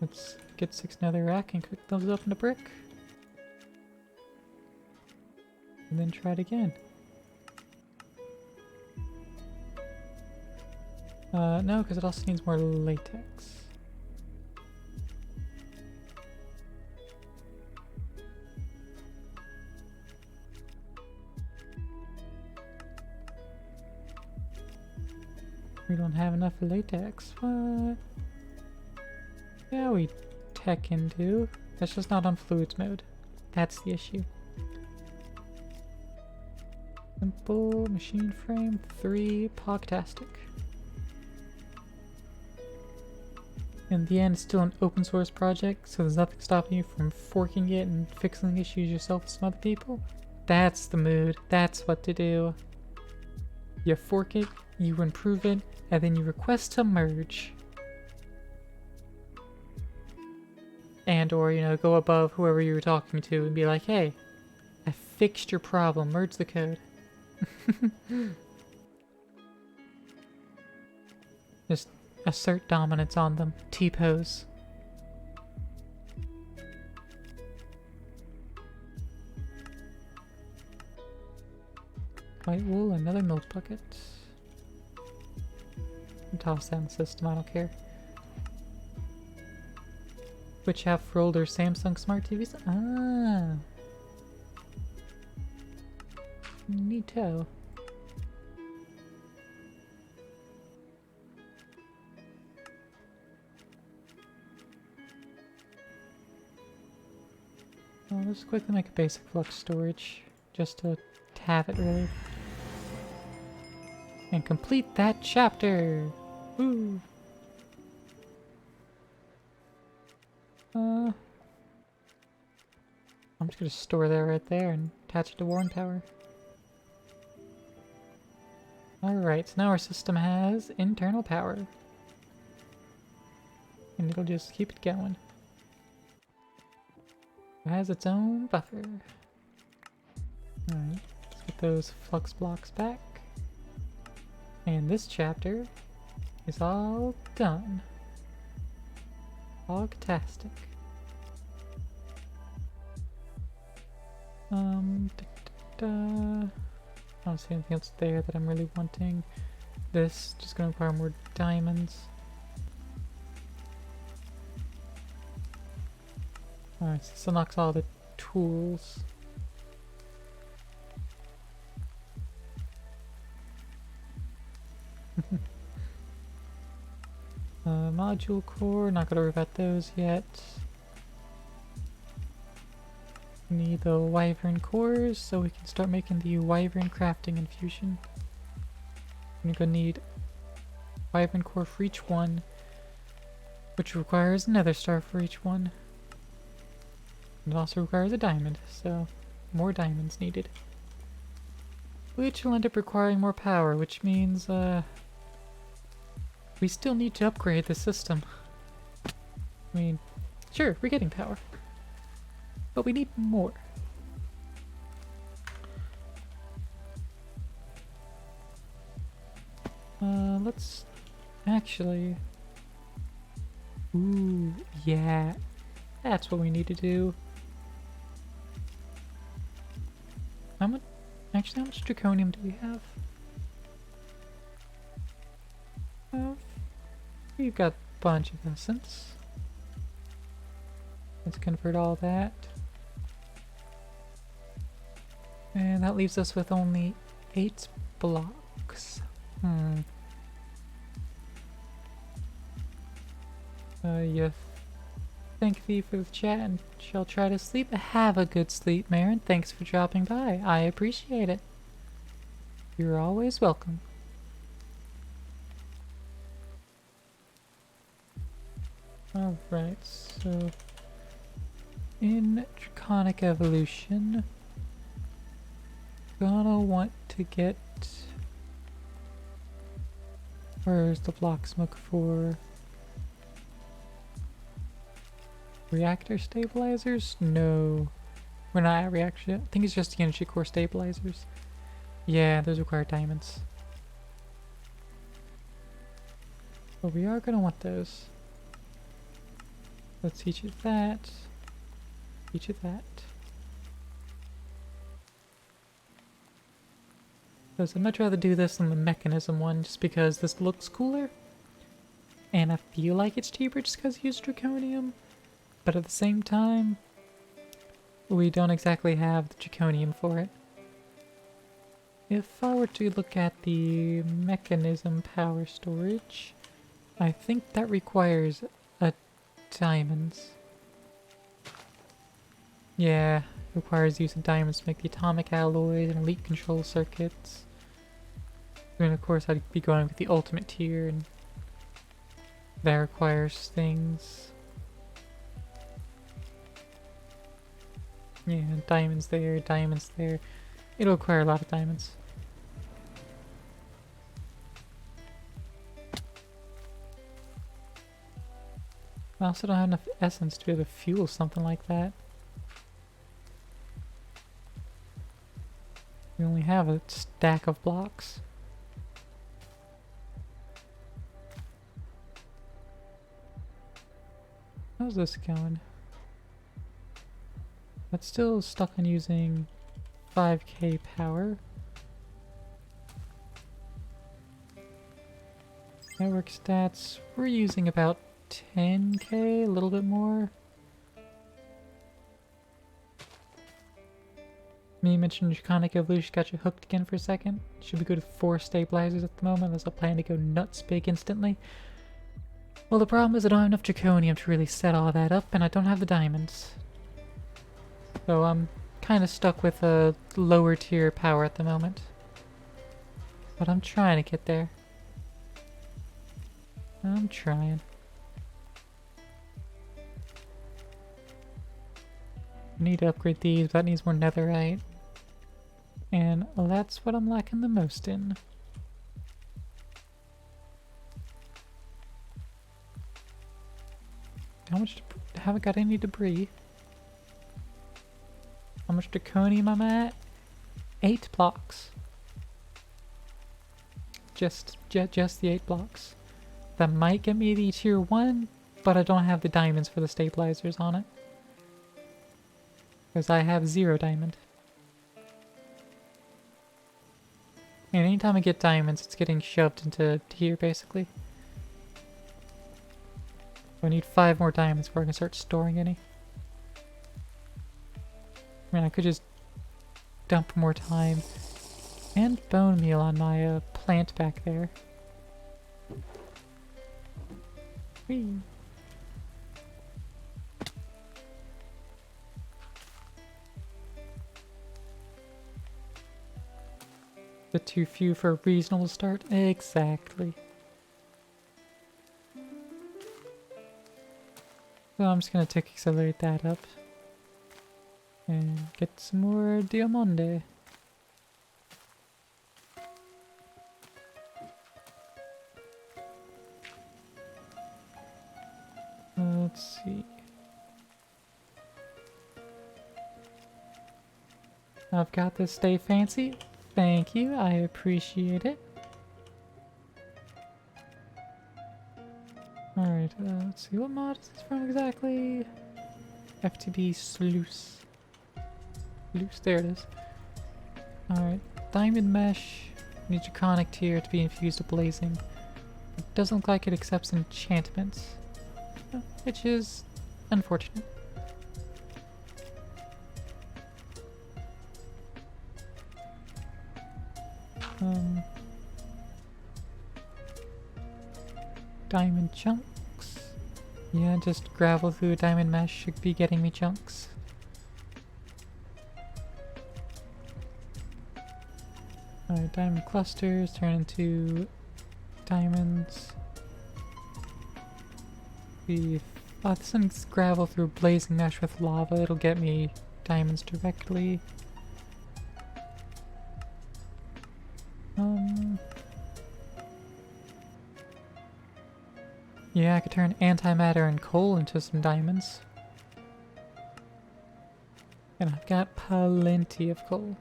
Speaker 1: Let's get 6 netherrack and cook those up into brick. And then try it again. No, because it also needs more latex. We don't have enough latex. What? Yeah, we can do. That's just not on fluids mode. That's the issue. Simple machine frame 3 Pogtastic. In the end, it's still an open source project, so there's nothing stopping you from forking it and fixing issues yourself with some other people. That's the mood. That's what to do. You fork it, you improve it, and then you request to merge. And or, go above whoever you were talking to and be like, hey, I fixed your problem, merge the code. Just assert dominance on them. T-pose. White wool, another milk bucket. Toss that in the system, I don't care. Which have for older Samsung smart TVs? Ah. Neato. Well, let's quickly make a basic flux storage, just to have it really. And complete that chapter! Woo! I'm just gonna store that right there and attach it to Warren Tower. Alright, so now our system has internal power. And it'll just keep it going. It has its own buffer. Alright, let's get those flux blocks back. And this chapter is all done. Fantastic. I don't see anything else there that I'm really wanting. This just gonna require more diamonds. Alright, so this unlocks all the tools. Module core, not gonna worry about those yet. Need the wyvern cores so we can start making the wyvern crafting infusion. I'm gonna need wyvern core for each one, which requires another star for each one. And it also requires a diamond, so more diamonds needed. Which will end up requiring more power, which means we still need to upgrade the system. I mean, sure, we're getting power, but we need more. Let's actually... Ooh, yeah, that's what we need to do. How much draconium do we have? We've got a bunch of essence. Let's convert all that. And that leaves us with only 8 blocks. Yes. Thank thee for the chat and shall try to sleep. Have a good sleep, Marin. Thanks for dropping by. I appreciate it. You're always welcome. Alright, so in Draconic Evolution, gonna want to get... Where's the block smoke for? Reactor stabilizers? No. We're not at reactor yet. I think it's just the energy core stabilizers. Yeah, those require diamonds. But we are gonna want those. Let's teach it that. Teach it that. Because I'd much rather do this than the mechanism one, just because this looks cooler. And I feel like it's cheaper just because I use draconium. But at the same time, we don't exactly have the draconium for it. If I were to look at the mechanism power storage, I think that requires a diamonds. Yeah, requires use of diamonds to make the atomic alloys and elite control circuits. And of course I'd be going with the ultimate tier, and that requires things. Yeah, diamonds there, diamonds there. It'll require a lot of diamonds. I also don't have enough essence to be able to fuel something like that. We only have a stack of blocks. How's this going? That's still stuck on using 5k power. Network stats, we're using about 10k, a little bit more. Me mentioned Draconic Evolution got you hooked again for a second. Should be good with 4 stabilizers at the moment, as I plan to go nuts big instantly. Well, the problem is I don't have enough draconium to really set all that up, and I don't have the diamonds. So I'm kind of stuck with a lower tier power at the moment. But I'm trying to get there. I'm trying. I need to upgrade these, but that needs more netherite. And that's what I'm lacking the most in. How much? Haven't got any debris. How much draconium I'm at? 8 blocks. Just the 8 blocks. That might get me the tier 1, but I don't have the diamonds for the stabilizers on it. Because I have 0 diamond. And anytime I get diamonds, it's getting shoved into here, basically. I need 5 more diamonds before I can start storing any. I mean, I could just dump more time and bone meal on my plant back there. Whee. Bit too few for a reasonable start? Exactly. So I'm just gonna accelerate that up. And get some more diamante. Let's see. I've got this Stay Fancy. Thank you, I appreciate it. Alright, let's see, what mod is this from exactly? FTB Sluice. Sluice, there it is. Alright, Diamond Mesh needs a conic tier to be infused with Blazing. It doesn't look like it accepts enchantments, which is unfortunate. Diamond chunks. Yeah, just gravel through a diamond mesh should be getting me chunks. Alright, diamond clusters turn into diamonds. If this one's gravel through blazing mesh with lava, it'll get me diamonds directly. Yeah, I could turn antimatter and coal into some diamonds. And I've got plenty of coal.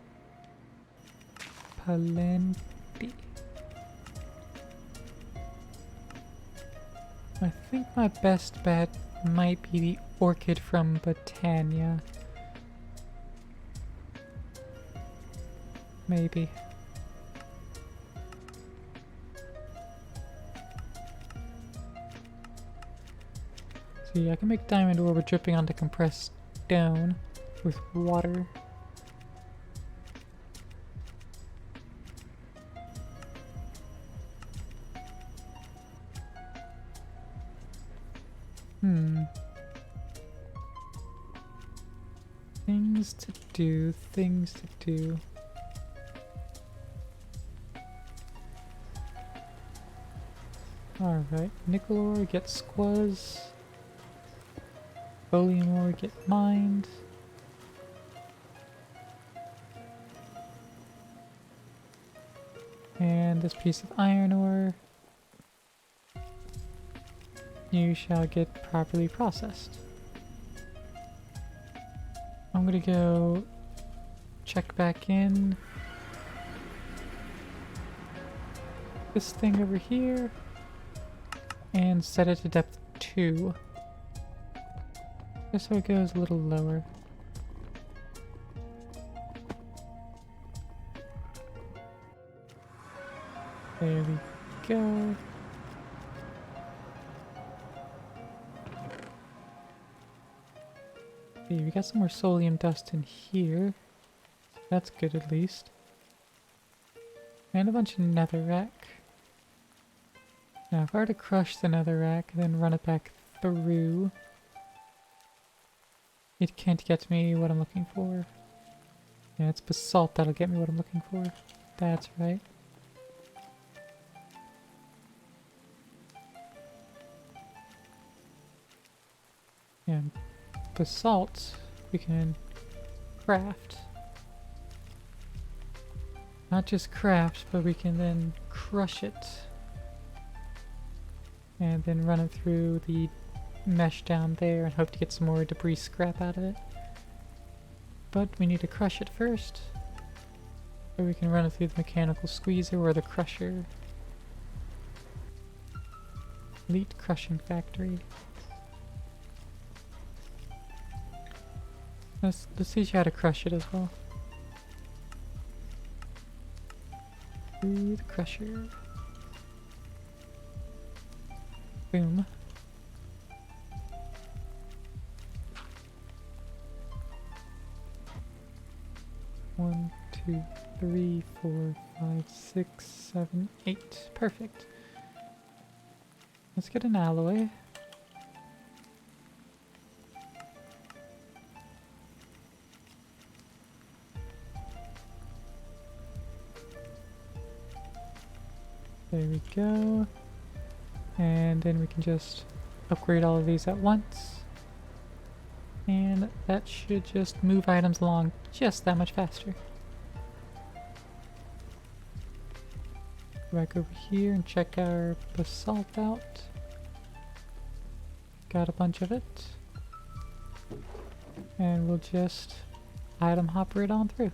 Speaker 1: Plenty. I think my best bet might be the orchid from Botania. Maybe. See, I can make diamond ore with dripping onto compressed stone with water. Things to do, things to do. Alright, nickel ore, get squaz. Folium ore, get mined. And this piece of iron ore, you shall get properly processed. I'm gonna go check back in this thing over here and set it to depth 2. Just so it goes a little lower. There we go. Okay, we got some more solium dust in here. That's good at least. And a bunch of netherrack. Now if I were to crush the netherrack, then run it back through, it can't get me what I'm looking for. Yeah, it's basalt that'll get me what I'm looking for. That's right. Yeah, basalt we can craft. Not just craft, but we can then crush it. And then run it through the mesh down there and hope to get some more debris scrap out of it. But we need to crush it first. So we can run it through the mechanical squeezer or the crusher. Elite crushing factory. Let's teach you how to crush it as well. through the crusher. Boom. One, two, 3, 4, 5, 6, 7, 8. Perfect. Let's get an alloy. There we go. And then we can just upgrade all of these at once. And that should just move items along just that much faster. Go back over here and check our basalt out. Got a bunch of it. And we'll just item hop right on through.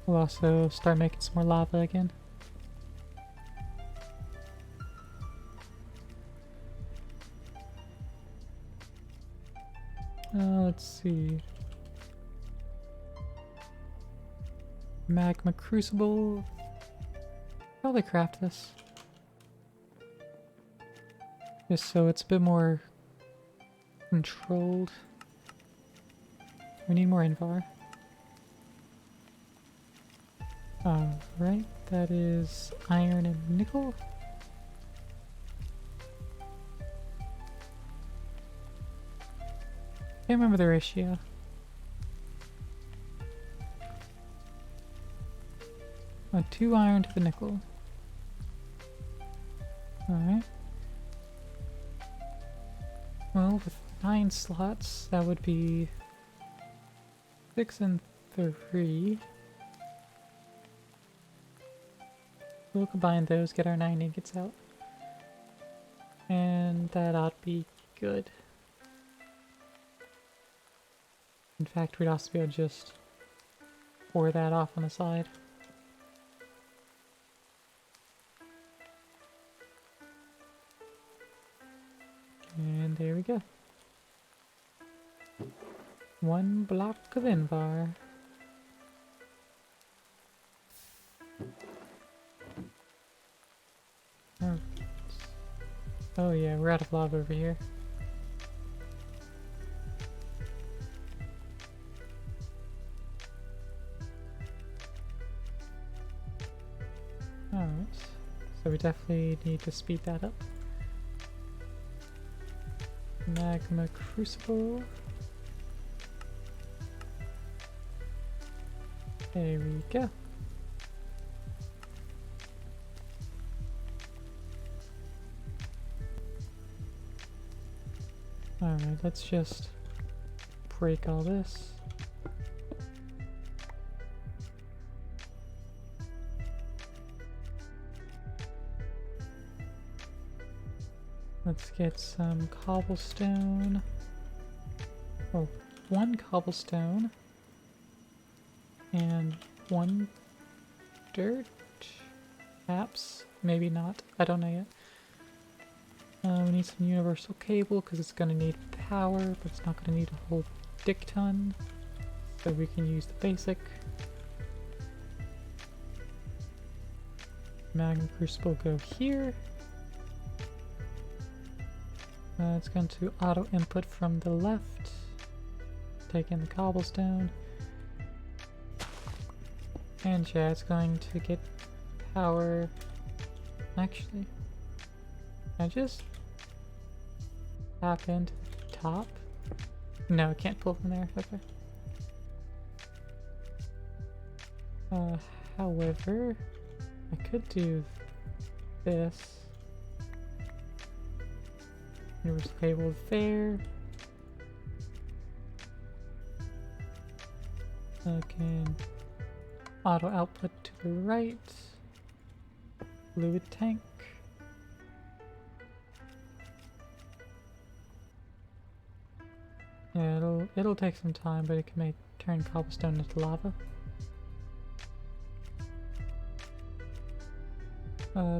Speaker 1: We'll also start making some more lava again. Let's see. Magma crucible. Probably craft this. Just so it's a bit more controlled. We need more invar. Alright, that is iron and nickel. Can't remember the ratio. Oh, 2 iron to the nickel. Alright. Well, with 9 slots, that would be 6 and 3. We'll combine those, get our 9 ingots out. And that ought to be good. In fact, we'd also be able to just pour that off on the side. And there we go. 1 block of invar. Oh yeah, we're out of lava over here. Alright, so we definitely need to speed that up. Magma crucible. There we go. Alright, let's just break all this. Let's get some cobblestone. Oh, 1 cobblestone. And 1 dirt? Perhaps? Maybe not. I don't know yet. We need some universal cable because it's going to need power, but it's not going to need a whole dick ton. So we can use the basic. Magma crucible go here. It's going to auto input from the left. Take in the cobblestone. And yeah, it's going to get power. Actually, I just tap into the top. No, I can't pull from there. Okay. However, I could do this. Universal cable there. I can auto output to the right. Fluid tank. Yeah, it'll take some time, but it can turn cobblestone into lava.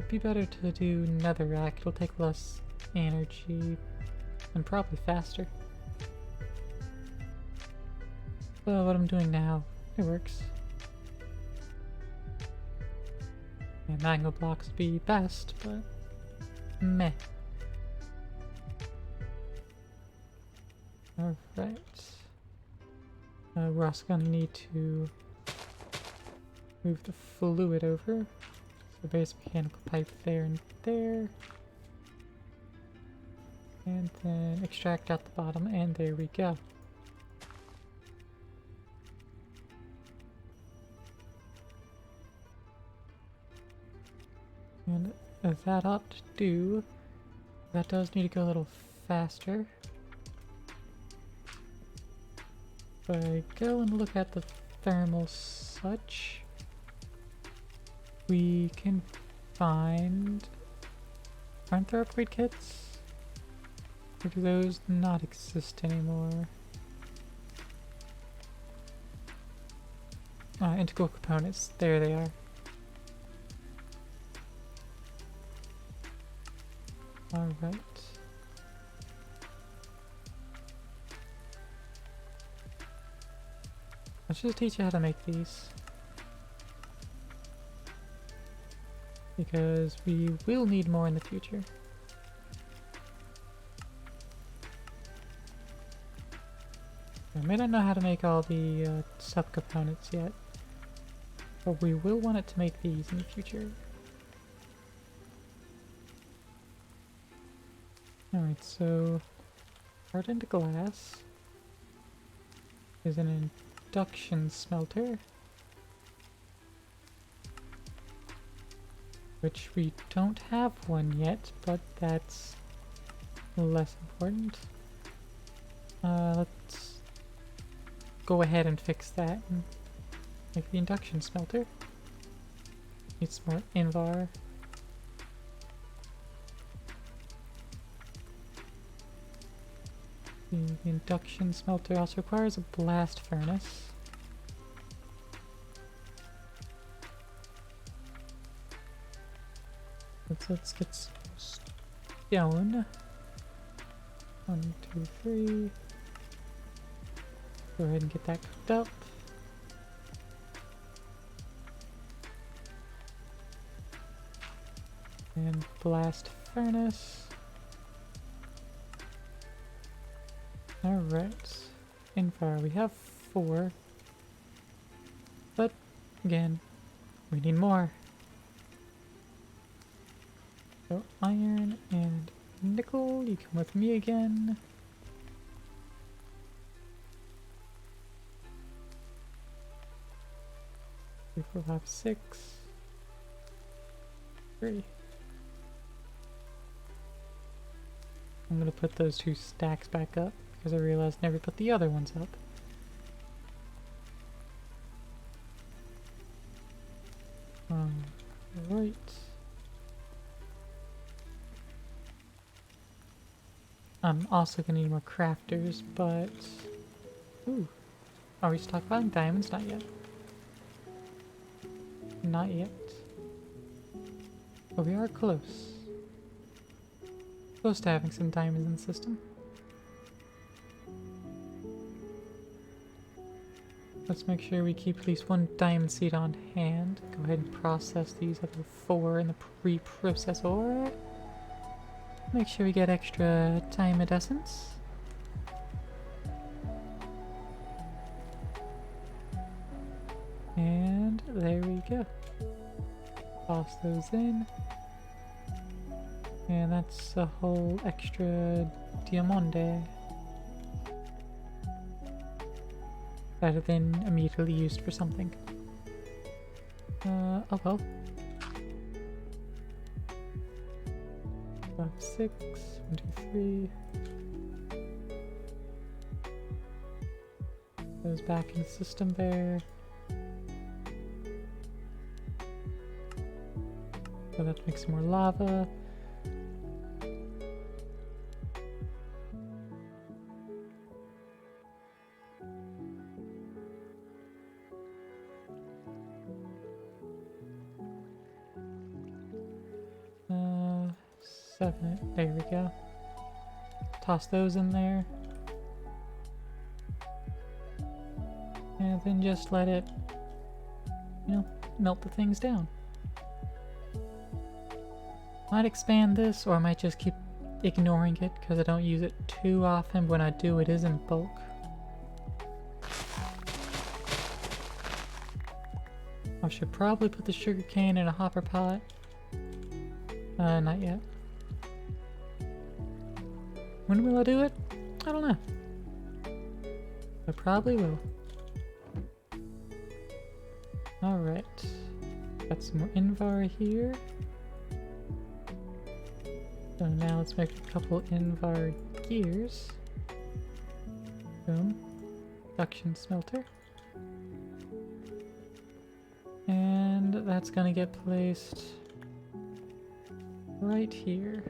Speaker 1: Be better to do netherrack. It'll take less energy and probably faster. But what I'm doing now, it works. And magma blocks would be best, but meh. Alright. We're also gonna need to move the fluid over. So basic mechanical pipe there and there. And then extract out the bottom, and there we go. And that ought to do. That does need to go a little faster. If I go and look at the thermal such, we can find... Aren't there upgrade kits? Or do those not exist anymore? Integral components. There they are. Alright. Let's just teach you how to make these. Because we will need more in the future. I may not know how to make all the subcomponents yet, but we will want it to make these in the future. Alright, so hardened glass is an induction smelter, which we don't have one yet, but that's less important. Let's go ahead and fix that and make the induction smelter. Need some more invar. The induction smelter also requires a blast furnace. Let's get some stone. 1, 2, 3. Go ahead and get that cooked up. And blast furnace. Alright, infar, we have 4, but again, we need more. So iron and nickel, you come with me again. Three, 4, 5, 6, 3. I'm gonna put those 2 stacks back up, because I realized I never put the other ones up. Right. I'm also gonna need more crafters, but... Ooh. Are we stockpiling diamonds? Not yet. Not yet. But we are close. Close to having some diamonds in the system. Let's make sure we keep at least 1 diamond seed on hand. Go ahead and process these other 4 in the pre-processor. Make sure we get extra diamond essence. And there we go. Toss those in. And that's a whole extra diamante that are then immediately used for something. Oh well. 5, 6, 1, 2, 3. Goes back in the system there. So that makes some more lava. There we go. Toss those in there. And then just let it, you know, melt the things down. Might expand this, or I might just keep ignoring it because I don't use it too often. When I do, it is in bulk. I should probably put the sugarcane in a hopper pallet. Not yet. When will I do it? I don't know. I probably will. Alright. Got some more Invar here. So now let's make a couple Invar gears. Boom. Production smelter. And that's gonna get placed right here.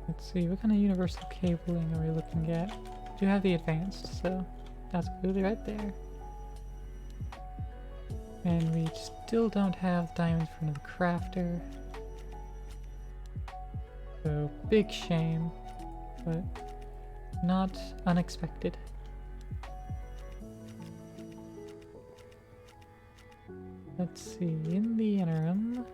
Speaker 1: Let's see, what kind of universal cabling are we looking at? We do have the advanced, so that's really right there. And we still don't have diamonds for another crafter. So, big shame, but not unexpected. Let's see, in the interim...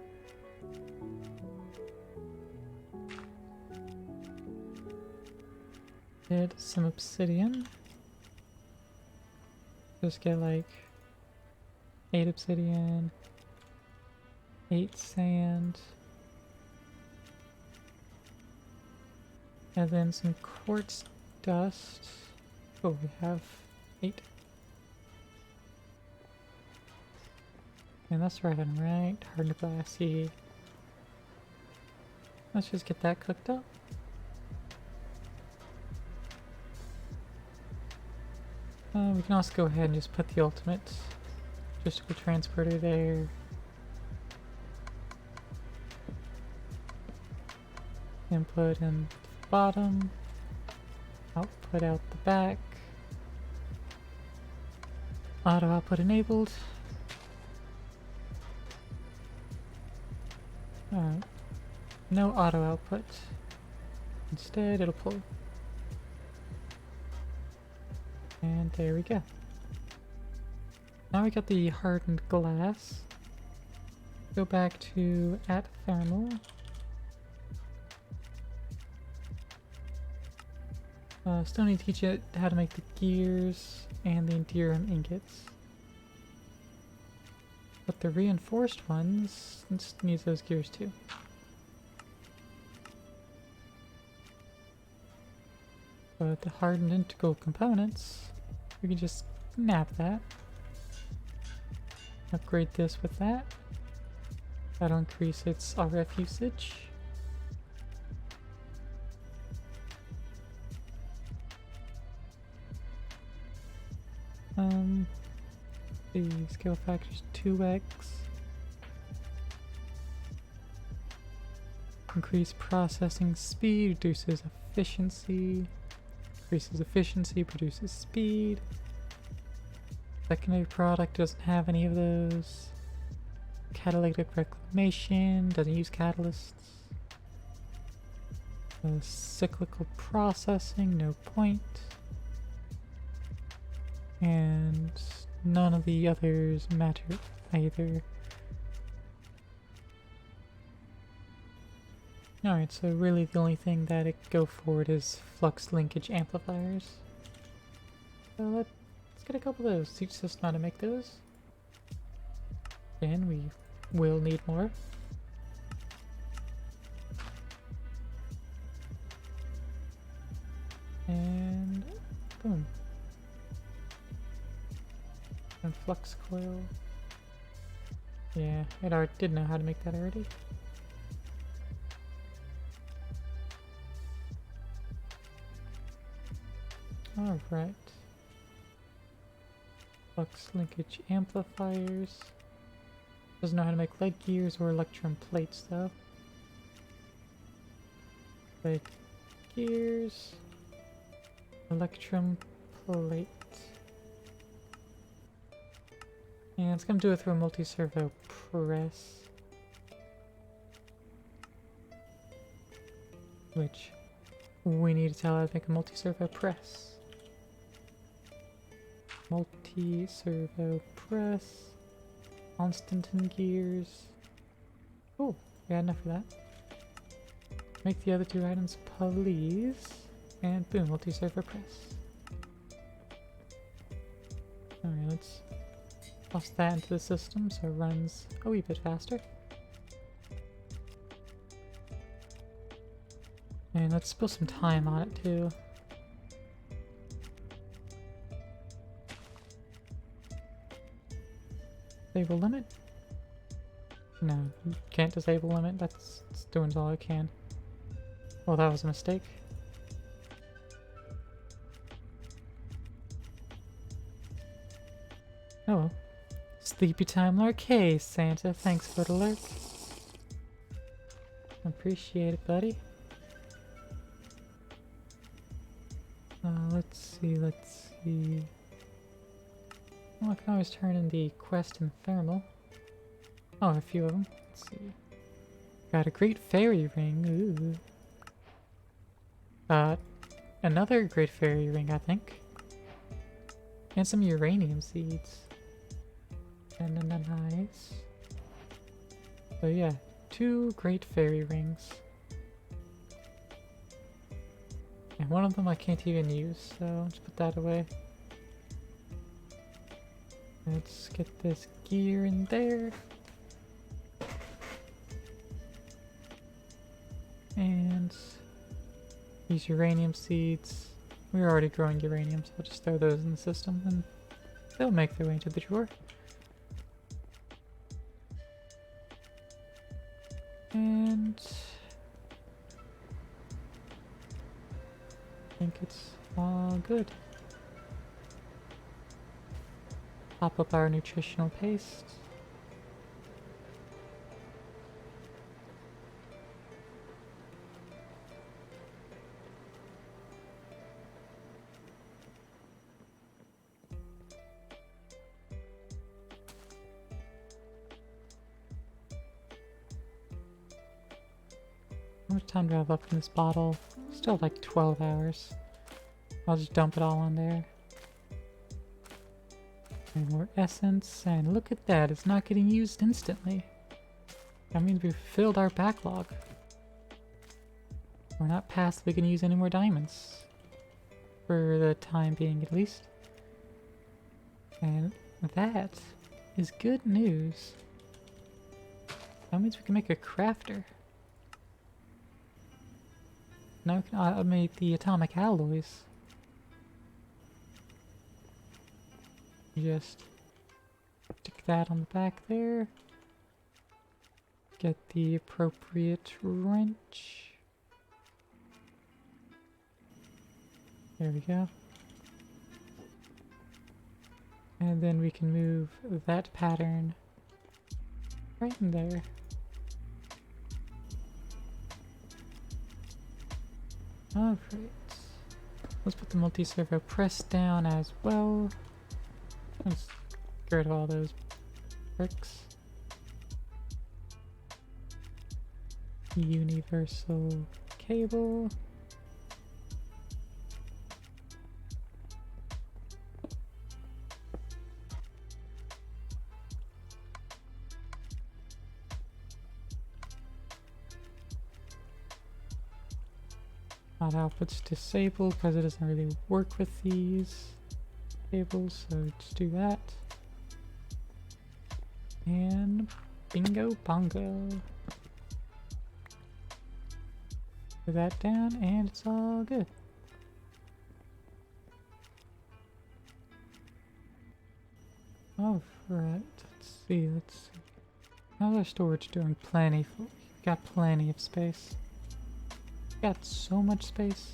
Speaker 1: Get some obsidian. Just get like 8 obsidian, 8 sand, and then some quartz dust. Oh, we have 8. And that's right on right. Hardened glassy. Let's just get that cooked up. We can also go ahead and just put the ultimate transporter there. Input in the bottom, output out the back. Auto output enabled. Alright, no auto output. Instead, it'll pull. And there we go. Now we got the hardened glass. Go back to at thermal. Still need to teach it how to make the gears and the Enderium ingots. But the reinforced ones needs those gears too. But the hardened integral components, we can just nab that. Upgrade this with that. That'll increase its RF usage. The scale factor is 2x. Increase processing speed, reduces efficiency. Increases efficiency, produces speed. Secondary product doesn't have any of those. Catalytic reclamation, doesn't use catalysts. Cyclical processing, no point. And none of the others matter either. Alright, so really the only thing that it go forward is flux linkage amplifiers. So let's get a couple of those. Teach us how to make those. And we will need more. And boom. And flux coil. Yeah, it did know how to make that already. Alright. Flux linkage amplifiers. Doesn't know how to make lead gears or electrum plates though. Lead gears. Electrum plate. And it's gonna do it through a multi-servo press. Which we need to tell how to make a multi-servo press. Multi-servo press. Constantin gears. Oh, we had enough of that. Make the other 2 items, please. And boom, multi-server press. Alright, let's toss that into the system so it runs a wee bit faster. And let's spill some time on it too. Disable limit? No, you can't disable limit. That's doing all it can. Well, that was a mistake. Oh well. Sleepy time lurk. Hey, Santa. Thanks for the lurk. Appreciate it, buddy. Let's see. Well, I can always turn in the quest in thermal. Oh, a few of them. Let's see. Got a great fairy ring. Ooh. Another great fairy ring, I think. And some uranium seeds. And then nice. So yeah, 2 great fairy rings. And one of them I can't even use, so I'll just put that away. Let's get this gear in there. And these uranium seeds. We're already growing uranium, so I'll just throw those in the system and they'll make their way into the drawer. And I think it's all good. Pop up our nutritional paste. How much time do I have left in this bottle? Still like 12 hours. I'll just dump it all in there. And more essence, and look at that, it's not getting used instantly. That means we've filled our backlog. We're not passively going to use any more diamonds. For the time being, at least. And that is good news. That means we can make a crafter. Now we can automate the atomic alloys. Just stick that on the back there. Get the appropriate wrench. There we go. And then we can move that pattern right in there. Alright. Let's put the multi-servo press down as well. Let's get rid of all those bricks. Universal cable. That output's disabled because it doesn't really work with these cables, so just do that. And bingo bongo. Put that down and it's all good. Alright, let's see. How's our storage doing? Plenty. We've got plenty of space. Got so much space.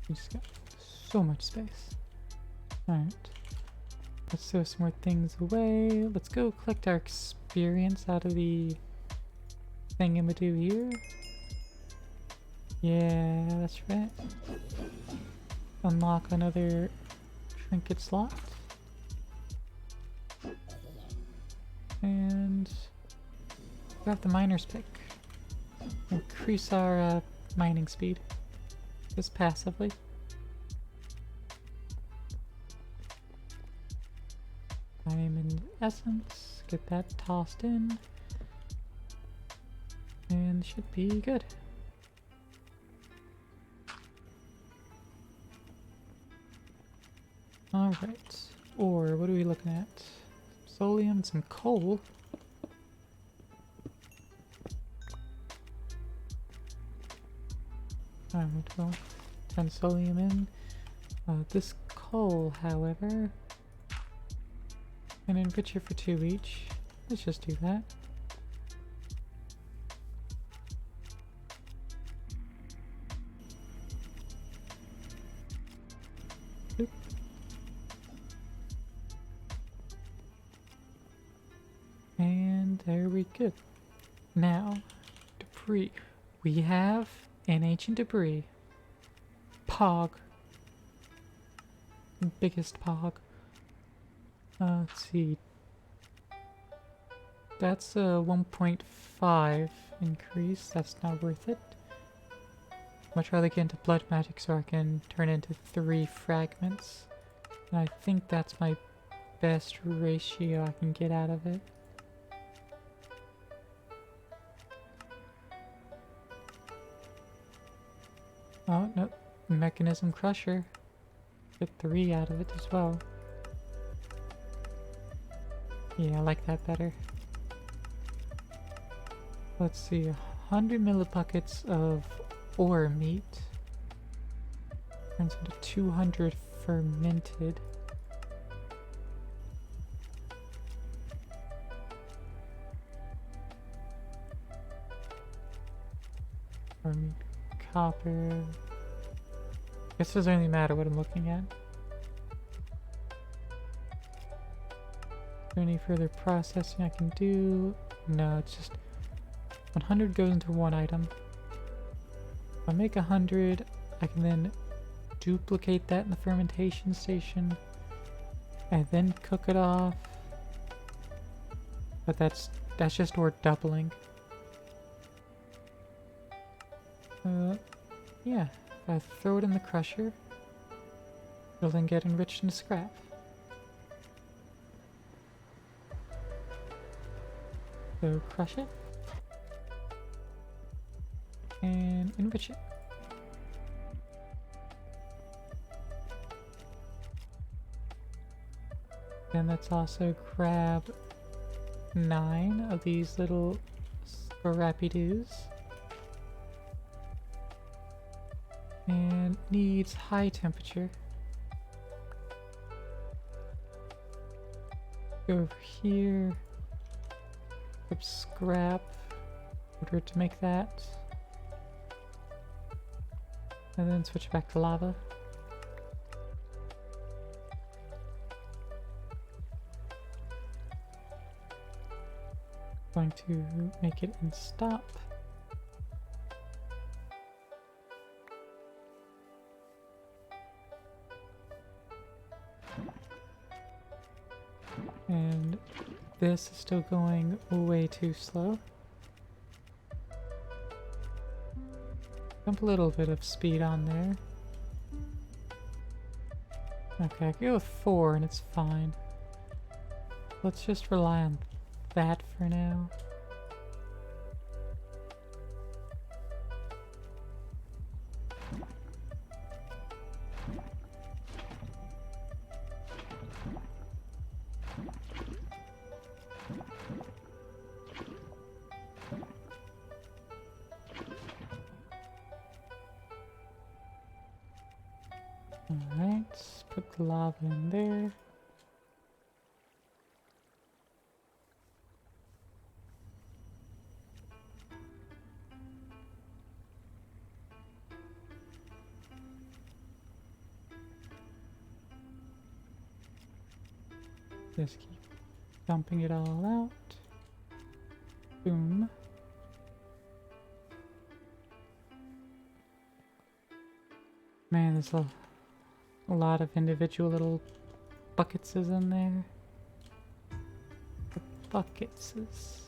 Speaker 1: We just got so much space. Alright. Let's throw some more things away. Let's go collect our experience out of the thingamadoo here. Yeah, that's right. Unlock another trinket slot. And grab the miner's pick. Increase our mining speed. Just passively. Diamond essence. Get that tossed in. And should be good. Alright. Or what are we looking at? Solium and some coal. Alright, well, turn solium in. This coal, however, can enrich it for 2 each. Let's just do that. Boop. And there we go. Now, debris. We have an ancient debris. Pog. Biggest pog. Let's see. That's a 1.5 increase. That's not worth it. Much rather get into blood magic so I can turn into 3 fragments. And I think that's my best ratio I can get out of it. Oh, no. Mechanism Crusher. Get 3 out of it as well. Yeah, I like that better. Let's see, 100 millibuckets of ore meat turns into 200 fermented. Ore meat, copper. Guess it doesn't really matter what I'm looking at. Is there any further processing I can do? No, it's just 100 goes into one item. If I make 100, I can then duplicate that in the fermentation station and then cook it off. But that's just ore doubling. Yeah, if I throw it in the crusher, it'll then get enriched into scrap. So crush it and enrich it. Then let's also grab 9 of these little scrappy-doos. And needs high temperature. Go over here. Grab scrap in order to make that. And then switch back to lava. Going to make it and stop. And this is still going way too slow. Dump a little bit of speed on there. Okay, I can go with 4 and it's fine. Let's just rely on that for now. Alright, put the lava in there. Just keep dumping it all out. Boom. Man, there's a lot of individual little bucketses in there. The bucketses.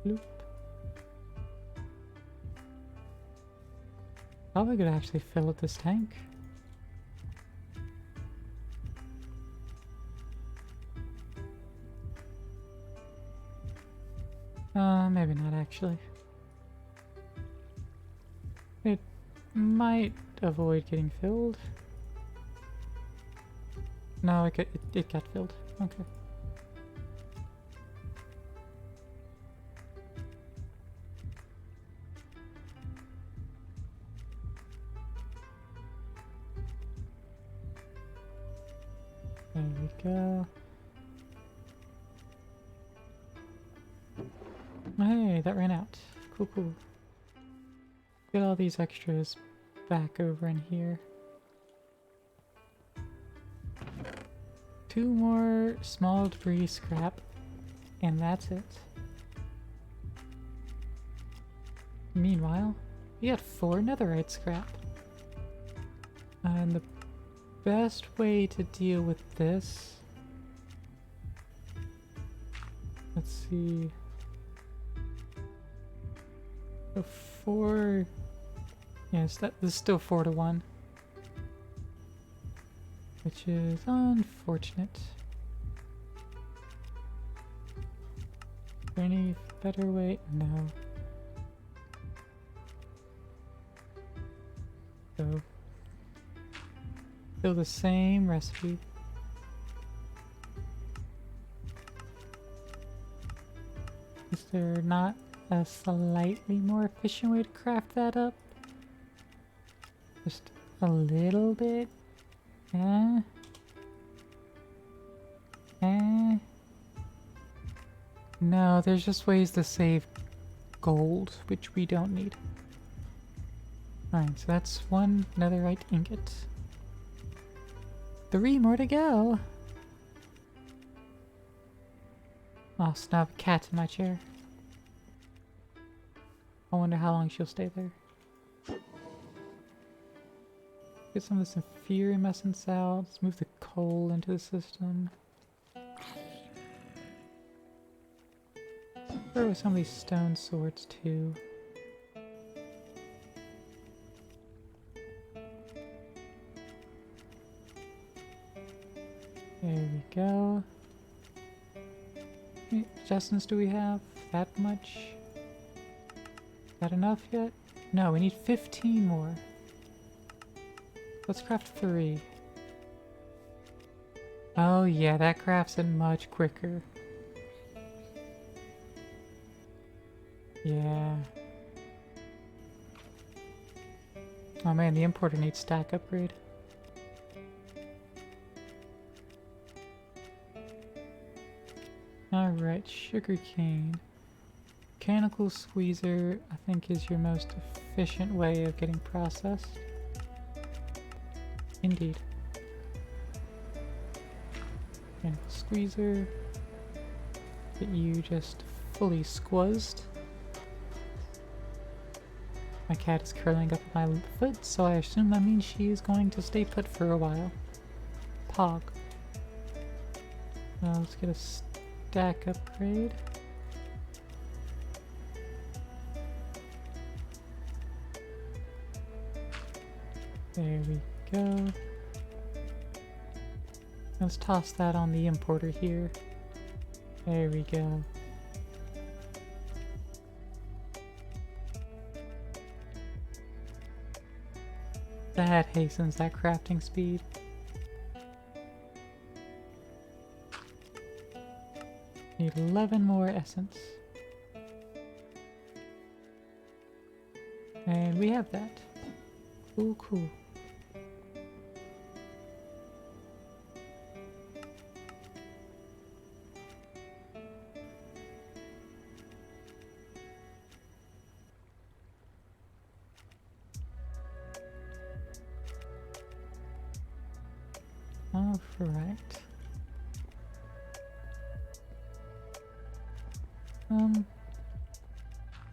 Speaker 1: Bloop. Probably could actually fill up this tank. Maybe not actually. It might avoid getting filled. No, it got filled. Okay. There we go. Hey, that ran out. Cool, cool. Get all these extras back over in here. 2 more small debris scrap, and that's it. Meanwhile, we got 4 netherite scrap. And the best way to deal with this... Let's see... So 4... Yes, this is still 4 to 1. Which is unfortunate. Is there any better way? No. So, still the same recipe. Is there not a slightly more efficient way to craft that up? Just a little bit? No, there's just ways to save gold, which we don't need. Alright, so that's 1 netherite ingot. 3 more to go! Oh, so now I have a cat in my chair. I wonder how long she'll stay there. Get some of this inferior essence out. Let's move the coal into the system. Throw with some of these stone swords too. There we go. How many adjustments do we have? That much? Is that enough yet? No, we need 15 more. Let's craft 3. Oh yeah, that crafts it much quicker. Yeah. Oh man, the importer needs stack upgrade. Alright, sugarcane. Mechanical squeezer, I think, is your most efficient way of getting processed. Indeed. Mechanical squeezer. Get you just fully squozzed. My cat is curling up my foot, so I assume that means she is going to stay put for a while. Pog. Now let's get a stack upgrade. There we go. Let's toss that on the importer here. There we go. That hastens that crafting speed. Need 11 more essence. And we have that. Cool, cool. Alright.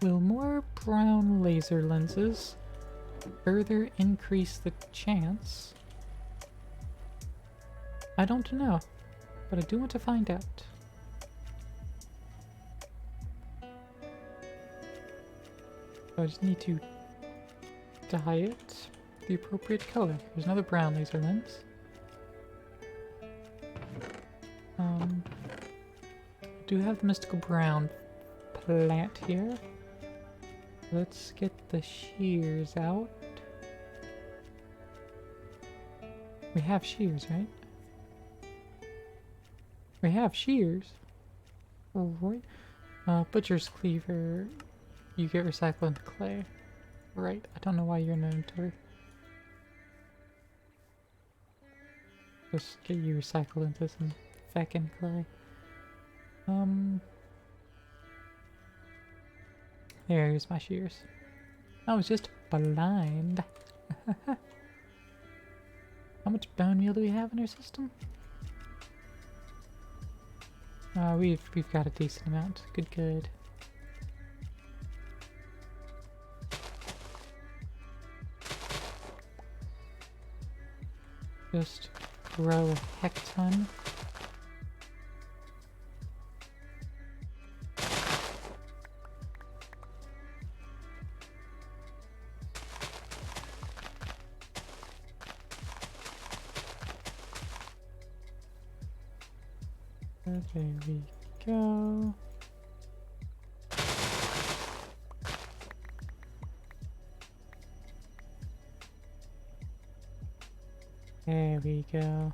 Speaker 1: Will more brown laser lenses further increase the chance? I don't know, but I do want to find out. I just need to dye it the appropriate color. There's another brown laser lens. Do have the mystical brown plant here. Let's get the shears out. We have shears, right? We have shears. Right. Butcher's cleaver. You get recycled into clay. Right. I don't know why you're in inventory. Just get you recycled into some feckin' clay. There's my shears. I was just blind. How much bone meal do we have in our system? We've got a decent amount. Good. Just grow a heck ton. There we go. There we go.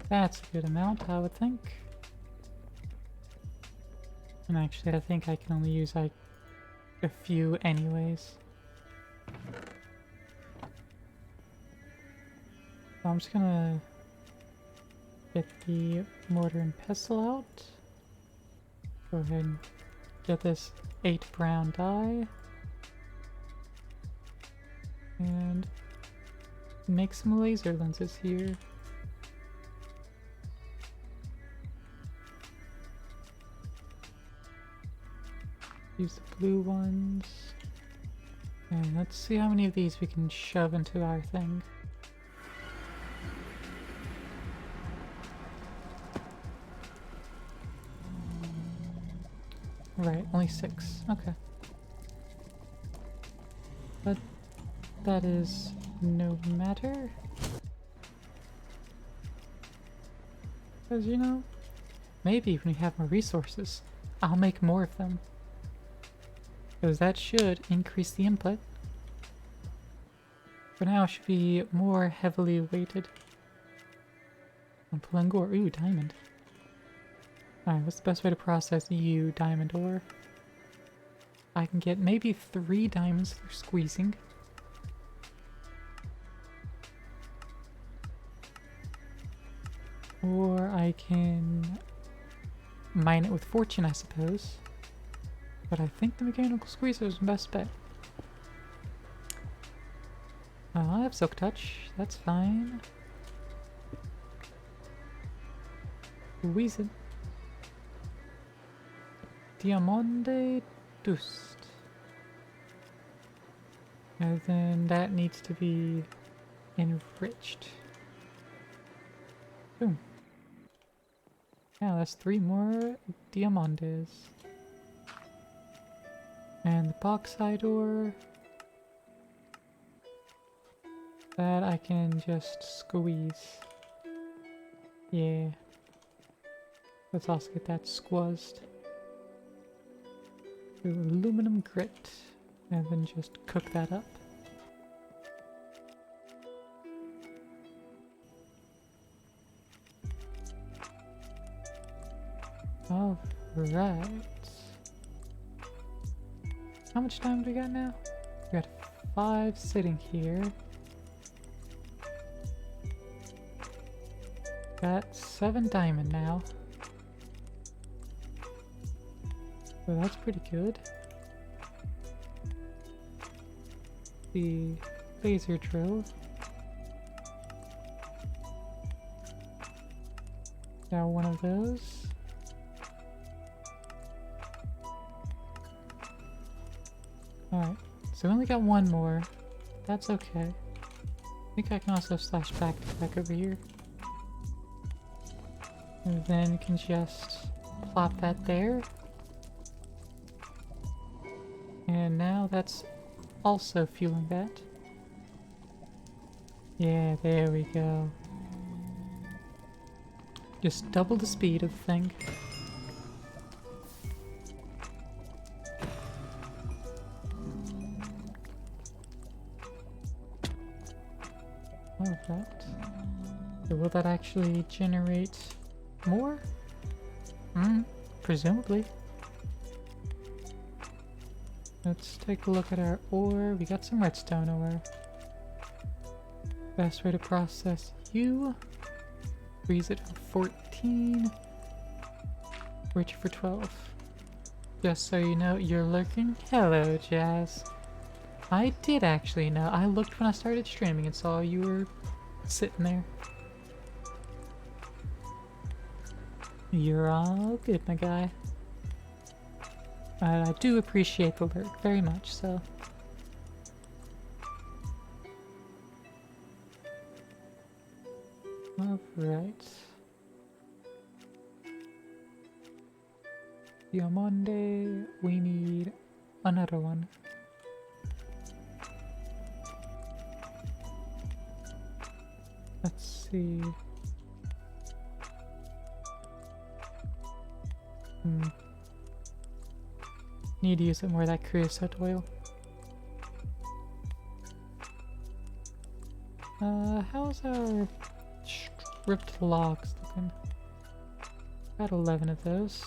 Speaker 1: That's a good amount, I would think. And actually, I think I can only use like a few anyways. So I'm just gonna get the mortar and pestle out. Go ahead and get this 8 brown dye. And make some laser lenses here. Use the blue ones. And let's see how many of these we can shove into our thing. Right, only 6. Okay. But that is no matter. Because, you know, maybe when we have more resources, I'll make more of them. Because that should increase the input. For now, it should be more heavily weighted on pulling ore. Ooh, diamond. Alright, what's the best way to process you, diamond ore? I can get maybe 3 diamonds through squeezing. Or I can mine it with fortune, I suppose. But I think the mechanical squeezer is the best bet. I have silk touch, that's fine. Squeeze it. Diamande dust. And then that needs to be enriched. Boom. Yeah, that's 3 more diamantes. And the bauxite ore. That I can just squeeze. Yeah. Let's also get that squozzed. Aluminum grit. And then just cook that up. Alright. How much time do we got now? We got 5 sitting here. Got 7 diamond now. So that's pretty good. The laser drill. Now one of those. Alright, so we only got 1 more. That's okay. I think I can also slash back over here. And then we can just plop that there. And now that's also fueling that. Yeah, there we go. Just double the speed of the thing. Alright. So will that actually generate more? Presumably. Let's take a look at our ore. We got some redstone ore. Best way to process you. Freeze it for 14. Rich for 12. Just so you know, you're lurking. Hello, Jazz. I did actually know. I looked when I started streaming and saw you were sitting there. You're all good, my guy. I do appreciate the lurk very much, so. Alright. Diamante, we need another one. Let's see. Need to use it more of that creosote oil. How's our stripped logs looking? Got 11 of those.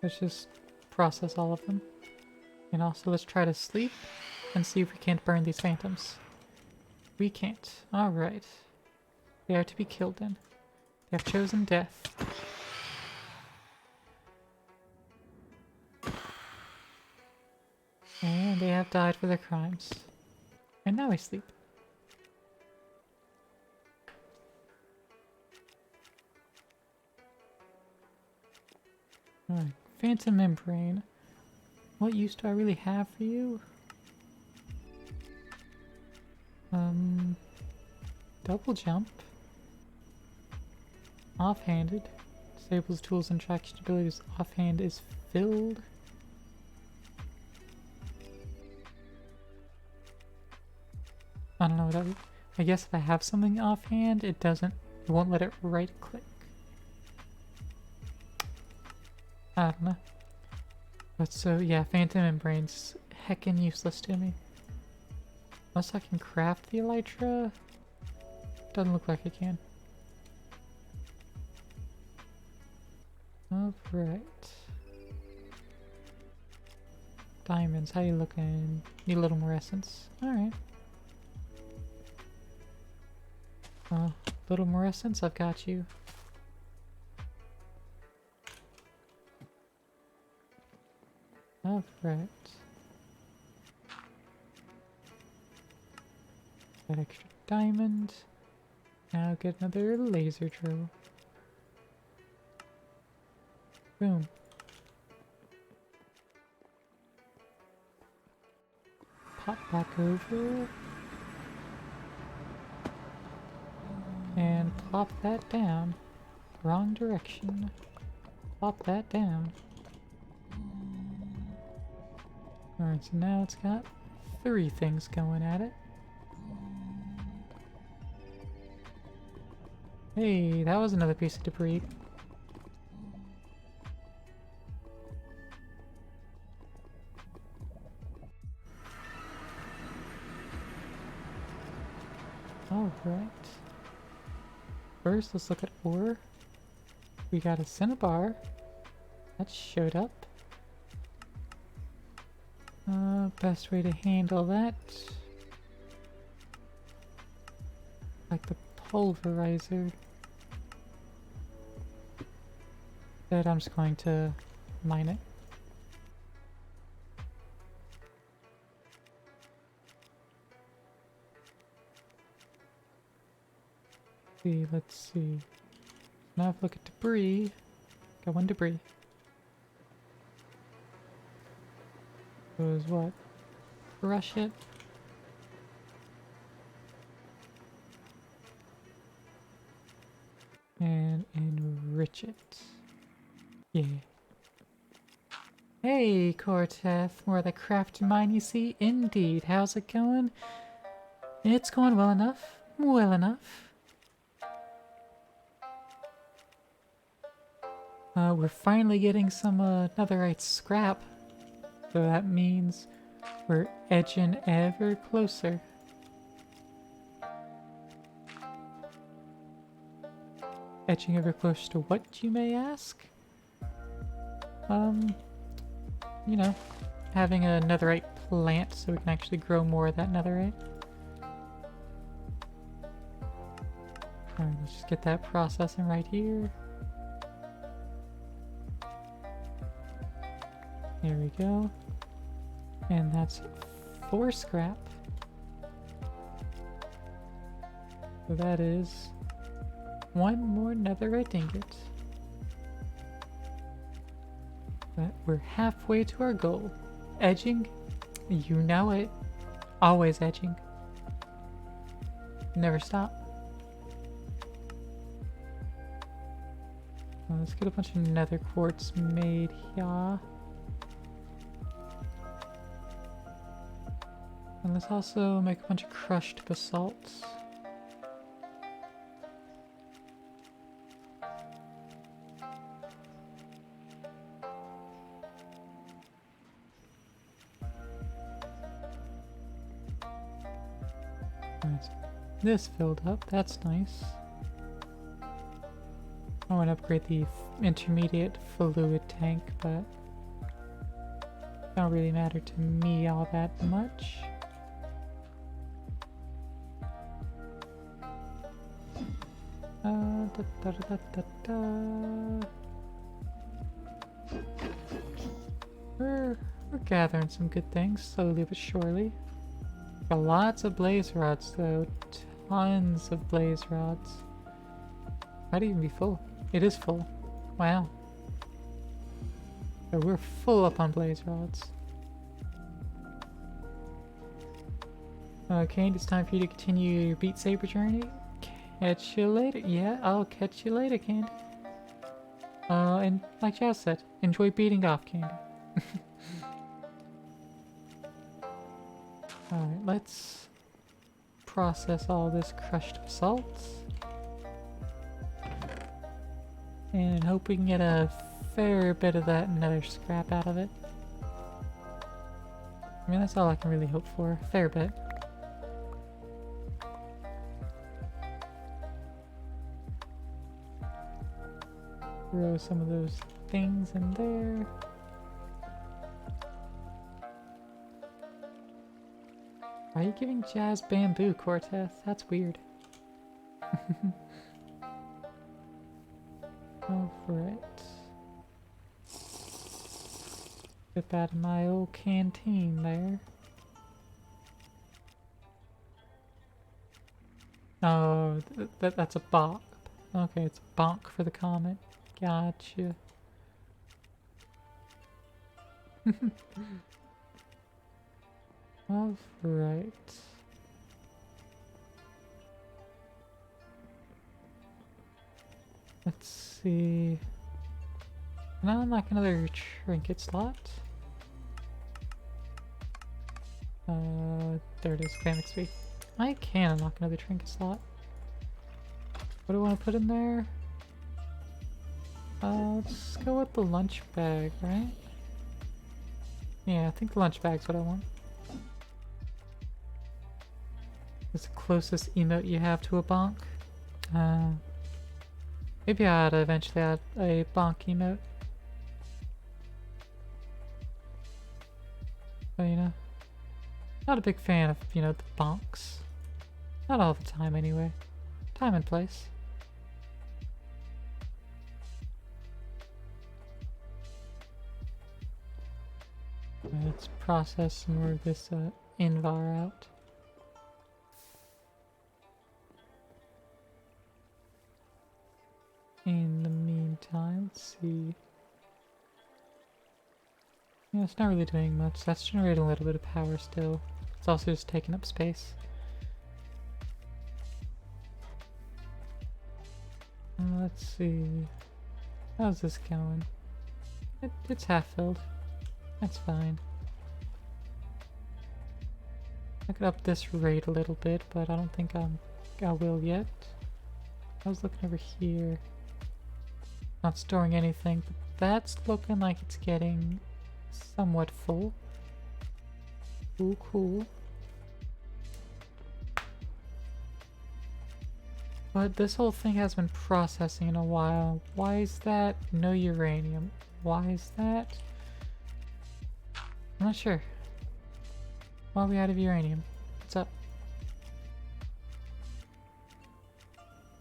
Speaker 1: Let's just process all of them. And also let's try to sleep and see if we can't burn these phantoms. We can't. Alright. They are to be killed then. They have chosen death. And they have died for their crimes. And now I sleep. Alright, Phantom Membrane. What use do I really have for you? Double jump. Offhanded. Disables tools and traction abilities. Offhand is filled. I don't know what I guess if I have something offhand, it won't let it right click. I don't know. But so, yeah, Phantom Membrane's heckin' useless to me. Unless I can craft the elytra. Doesn't look like I can. Alright. Diamonds, how you looking? Need a little more essence. Alright. Little more essence, I've got you. Alright. Got extra diamond. Now get another laser drill. Boom. Pop back over. And plop that down. Wrong direction. Plop that down. Alright, so now it's got 3 things going at it. Hey, that was another piece of debris. Alright. First, let's look at ore. We got a cinnabar. That showed up. Best way to handle that. Like the pulverizer. That I'm just going to mine it. Let's see. Now if I look at debris. Got 1 debris. Was what? Brush it. And enrich it. Yeah. Hey, Cortef, more of the crafty mine you see? Indeed. How's it going? It's going well enough. Well enough. We're finally getting some netherite scrap. So that means we're edging ever closer. Edging ever closer to what, you may ask? You know, having a netherite plant so we can actually grow more of that netherite. Alright, let's just get that processing right here. There we go. And that's 4 scrap. So that is 1 more netherite ingot. But we're halfway to our goal. Edging? You know it. Always edging. Never stop. Let's get a bunch of nether quartz made here. And let's also make a bunch of crushed basalts. Right. This filled up, that's nice. I want to upgrade the intermediate fluid tank, but it don't really matter to me all that much. We're gathering some good things, slowly but surely. Got lots of blaze rods though, tons of blaze rods. Might even be full. It is full. Wow. So we're full up on blaze rods. Okay, it's time for you to continue your Beat Saber journey. Catch you later. Yeah, I'll catch you later, Candy. And like Jazz said, enjoy beating off, Candy. Alright, let's process all this crushed basalt. And hope we can get a fair bit of that nether scrap out of it. I mean, that's all I can really hope for. A fair bit. Throw some of those things in there. Why are you giving Jazz bamboo, Cortez? That's weird. Alright. Flip out of my old canteen there. Oh, that's a bonk. Okay, it's a bonk for the comment. Gotcha. Alright. Let's see. Can I unlock another trinket slot? There it is. Okay, next week. I can unlock another trinket slot. What do I want to put in there? Let's go with the lunch bag, right? Yeah, I think the lunch bag's what I want. It's the closest emote you have to a bonk. Maybe I ought to eventually add a bonk emote. But you know, not a big fan of, you know, the bonks. Not all the time anyway. Time and place. Let's process some more of this Invar out. In the meantime, let's see. Yeah, it's not really doing much. That's generating a little bit of power still. It's also just taking up space. Let's see. How's this going? It's half filled. That's fine. I could up this rate a little bit, but I don't think I will yet. I was looking over here. Not storing anything, but that's looking like it's getting somewhat full. Cool, cool. But this whole thing has been processing in a while. Why is that? No uranium. Why is that? I'm not sure. Why are we out of uranium? What's up?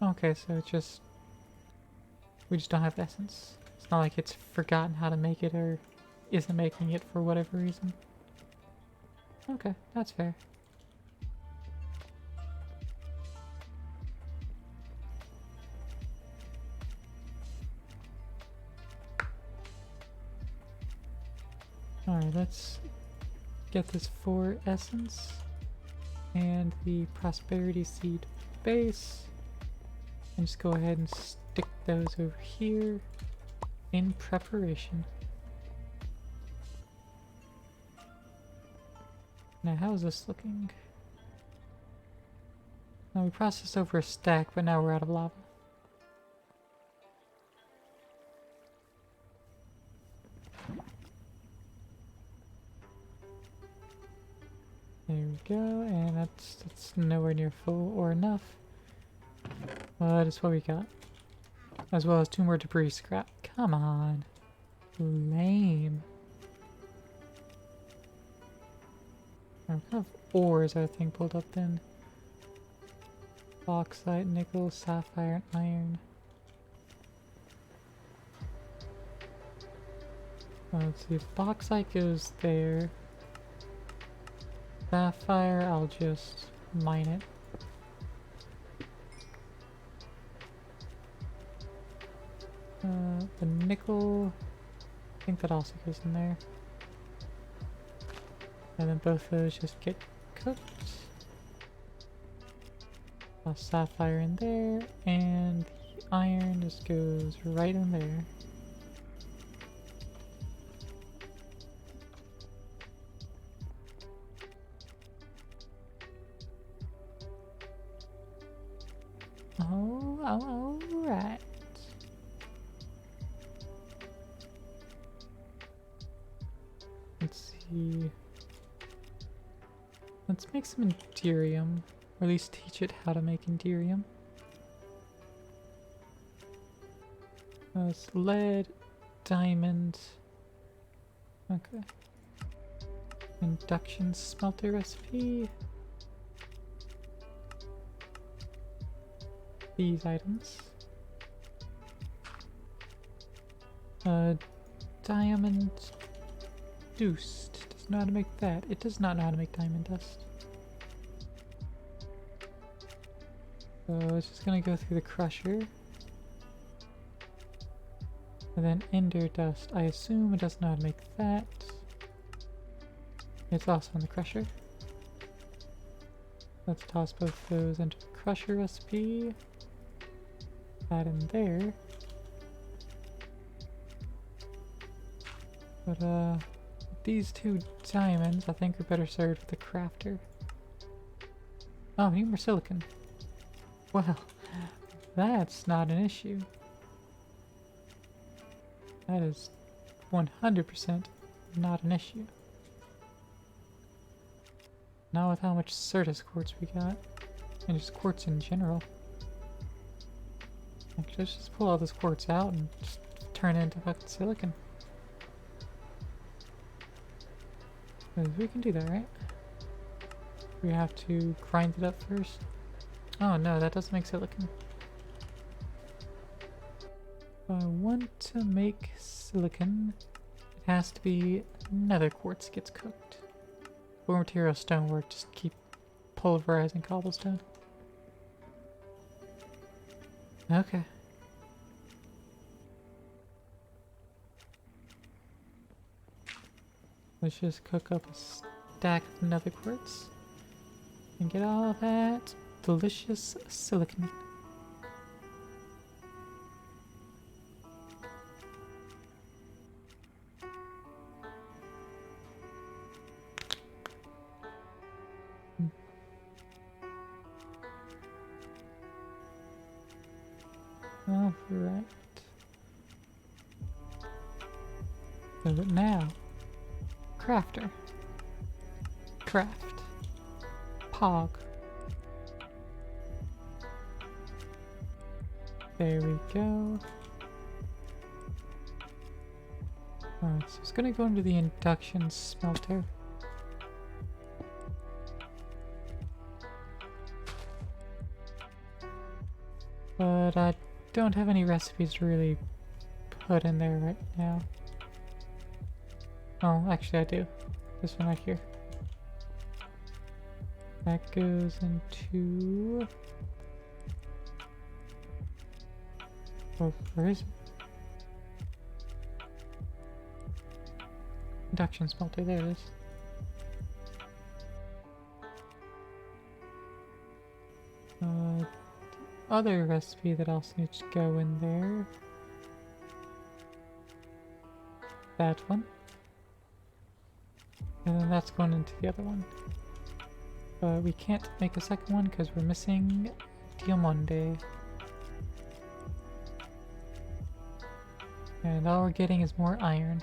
Speaker 1: Okay, so it's just... we just don't have essence. It's not like it's forgotten how to make it or isn't making it for whatever reason. Okay, that's fair. Alright, let's get this 4 essence and the prosperity seed base and just go ahead and stick those over here in preparation. Now how's this looking? Now we processed over a stack, but now we're out of lava. There we go, and that's nowhere near full or enough. But it's what we got. As well as 2 more debris scrap. Come on. Lame. What kind of ores are thing pulled up then? Bauxite, nickel, sapphire, and iron. Let's see, if bauxite goes there. Sapphire, I'll just mine it. The nickel, I think that also goes in there. And then both those just get cooked. Sapphire in there, and the iron just goes right in there. Alright. Let's see. Let's make some Enderium, or at least teach it how to make Enderium. It's lead, diamond. Okay. Induction smelter recipe. These items. Diamond deuced. Doesn't know how to make that. It does not know how to make diamond dust. So it's just gonna go through the crusher. And then ender dust. I assume it doesn't know how to make that. It's also in the crusher. Let's toss both those into the crusher recipe. That in there. But these 2 diamonds I think are better served with the crafter. Oh, we need more silicon. Well, that's not an issue. That is 100% not an issue. Not with how much Certus quartz we got. And just quartz in general. Like, let's just pull all this quartz out and just turn it into fucking silicon. 'Cause we can do that, right? We have to grind it up first. Oh no, that doesn't make silicon. If I want to make silicon, it has to be nether quartz gets cooked. Ore material stonework, just keep pulverizing cobblestone. Okay. Let's just cook up a stack of nether quartz and get all that delicious silicon. Alright. So now, crafter. Craft. Pog. There we go. Alright, so it's gonna go into the induction smelter. But I don't have any recipes to really put in there right now. Oh, actually I do. This one right here. That goes into... Oh, where is it? Induction smelter, there it is. Other recipe that also needs to go in there. That one. And then that's going into the other one. But we can't make a second one because we're missing Diamante. And all we're getting is more iron.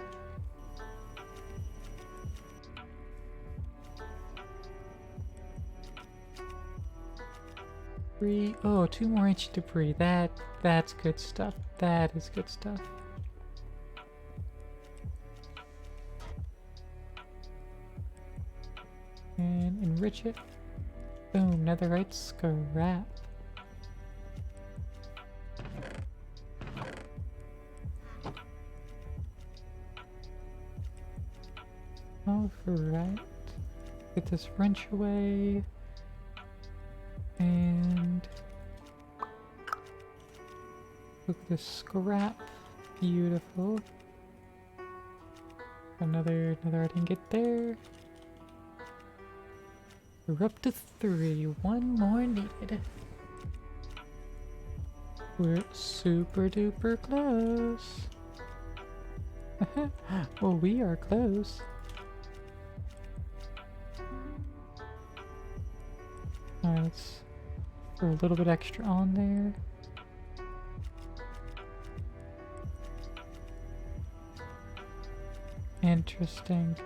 Speaker 1: Oh, 2 more ancient debris. That's good stuff. That is good stuff. And enrich it. Boom, netherite scrap. Alright. Get this wrench away. And look at this scrap. Beautiful. Another ingot there. We're up to 3. 1 more needed. We're super duper close. Well, we are close. Alright, let's throw a little bit extra on there. Interesting.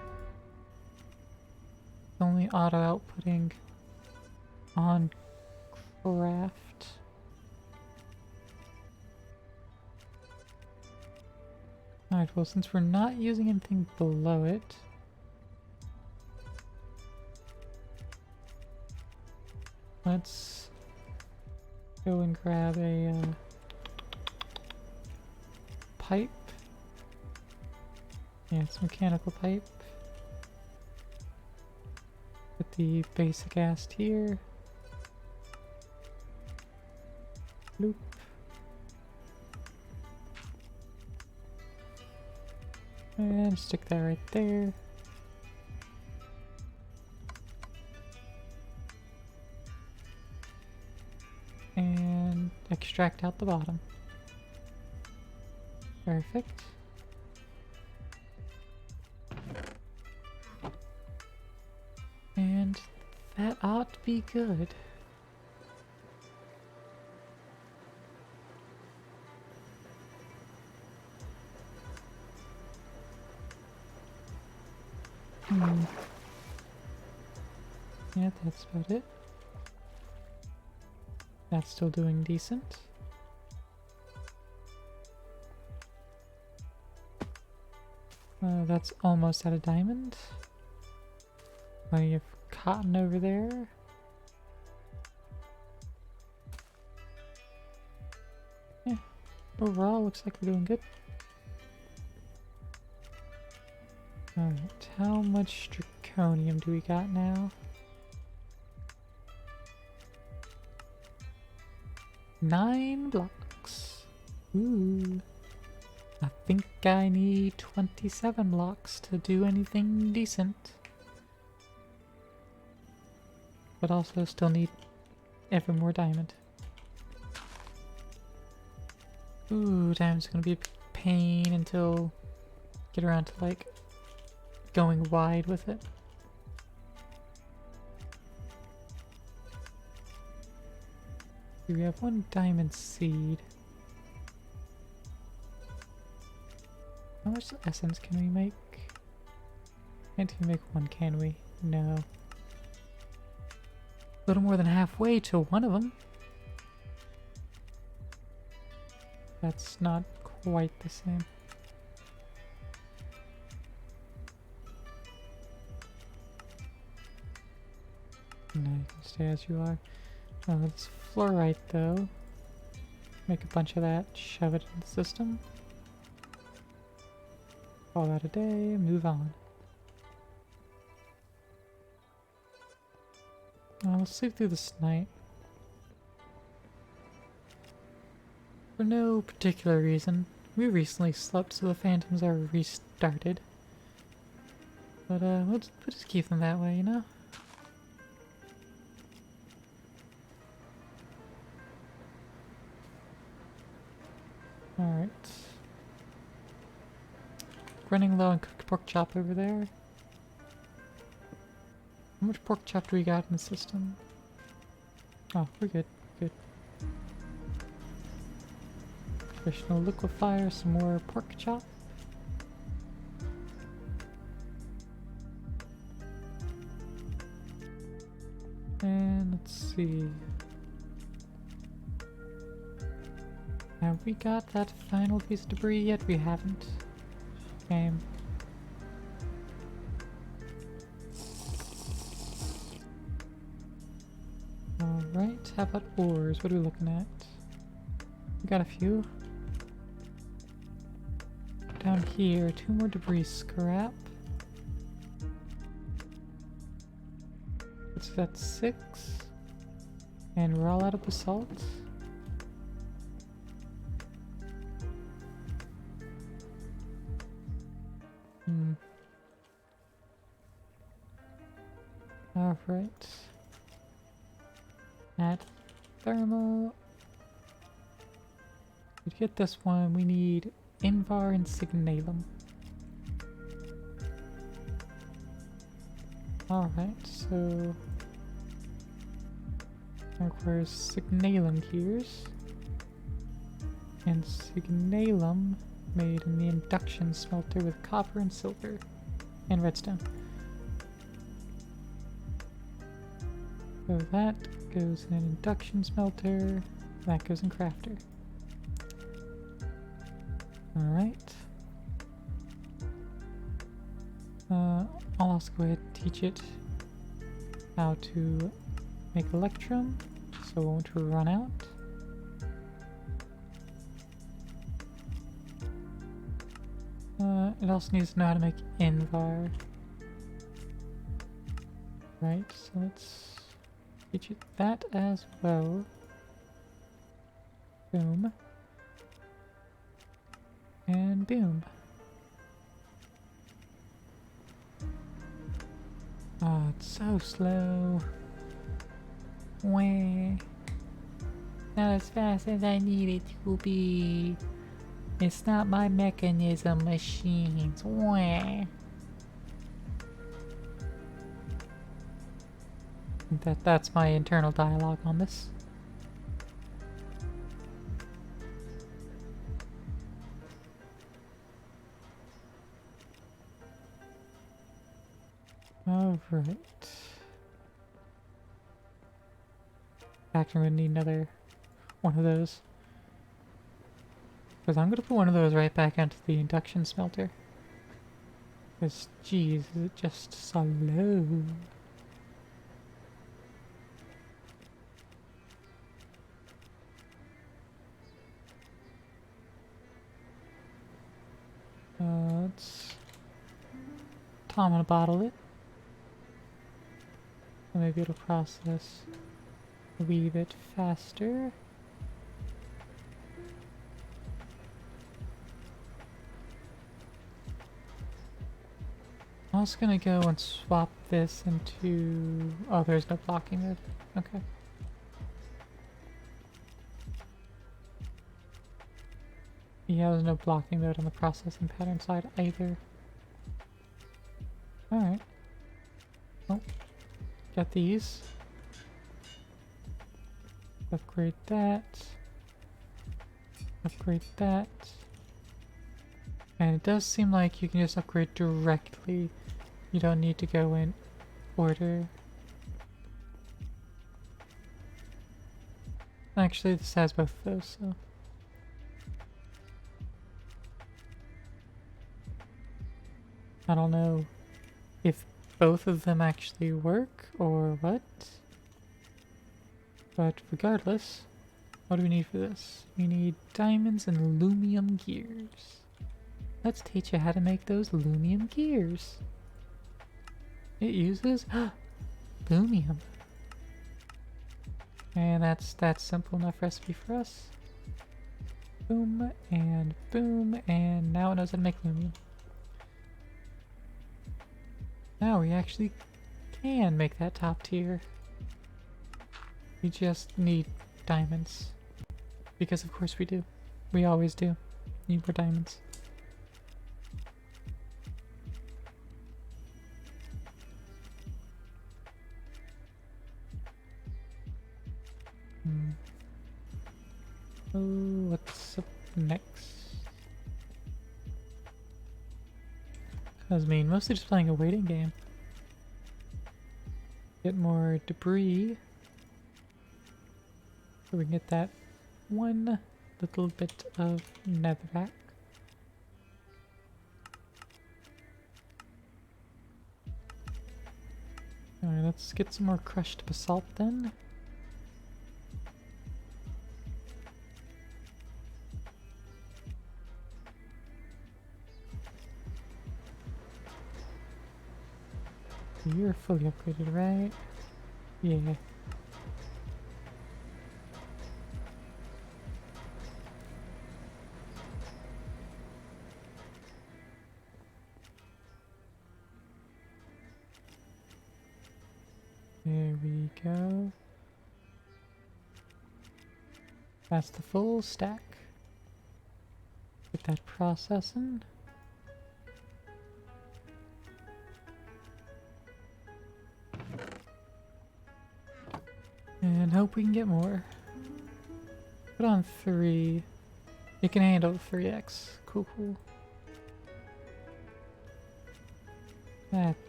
Speaker 1: Only auto outputting on craft. Alright, well, since we're not using anything below it, let's go and grab a pipe. Yeah, it's mechanical pipe. Put the basic ass here. Loop. And stick that right there. And extract out the bottom. Perfect. And that ought to be good. Yeah, that's about it. That's still doing decent. That's almost out of diamond. Plenty of cotton over there. Yeah, overall looks like we're doing good. Alright, how much zirconium do we got now? 9 blocks. Ooh. I think I need 27 blocks to do anything decent. But also still need ever more diamond. Ooh, diamond's gonna be a pain until get around to like going wide with it. We have 1 diamond seed. much essence can we make? Can't even make one, can we? No. A little more than halfway to one of them. That's not quite the same. No, you can stay as you are. It's fluorite though. Make a bunch of that, shove it in the system. Call that a day, move on. We'll sleep through this night. For no particular reason. We recently slept so the phantoms are restarted. But we'll just keep them that way, you know? Alright. Running low on cooked pork chop over there. How much pork chop do we got in the system? Oh, we're good. Good. Additional liquefier, some more pork chop. And let's see. Have we got that final piece of debris yet? We haven't. Shame. Alright, how about ores? What are we looking at? We got a few. Down here, 2 more debris scrap. What's that, 6? And we're all out of basalt. Alright. Add thermal. To get this one, we need Invar and Signalum. Alright, so that requires Signalum gears. And Signalum made in the induction smelter with copper and silver and redstone. So that goes in an induction smelter, that goes in crafter. Alright. I'll also go ahead and teach it how to make Electrum, so it won't run out. It also needs to know how to make Invar. Right, so let's teach it that as well. Boom. And boom. Oh, it's so slow. Wah. Not as fast as I need it to be. It's not my mechanism machines. Wah. That's my internal dialogue on this. Alright. In fact, I'm gonna need another one of those. Because I'm gonna put one of those right back into the induction smelter. Because, geez, is it just so low? Let's Tom gonna bottle it. Maybe it'll process a wee bit faster. I'm also gonna go and swap this into... Oh, there's no blocking it. Okay. Yeah, there's no blocking mode on the processing pattern side either. Alright. Oh. Got these. Upgrade that. Upgrade that. And it does seem like you can just upgrade directly. You don't need to go in order. Actually, this has both of those, so... I don't know if both of them actually work or what. But regardless, what do we need for this? We need diamonds and aluminum gears. Let's teach you how to make those aluminum gears. It uses aluminum. And that's simple enough recipe for us. Boom, and now it knows how to make aluminum. Now we actually can make that top tier. We just need diamonds. Because of course we do. We always do. Need more diamonds. Oh, what's up next? Because I mean, mostly just playing a waiting game. Get more debris. So we can get that one little bit of netherrack. Alright, let's get some more crushed basalt then. You're fully upgraded, right? Yeah. There we go. That's the full stack. Get that processing. And hope we can get more. Put on 3. It can handle 3x. Cool, cool.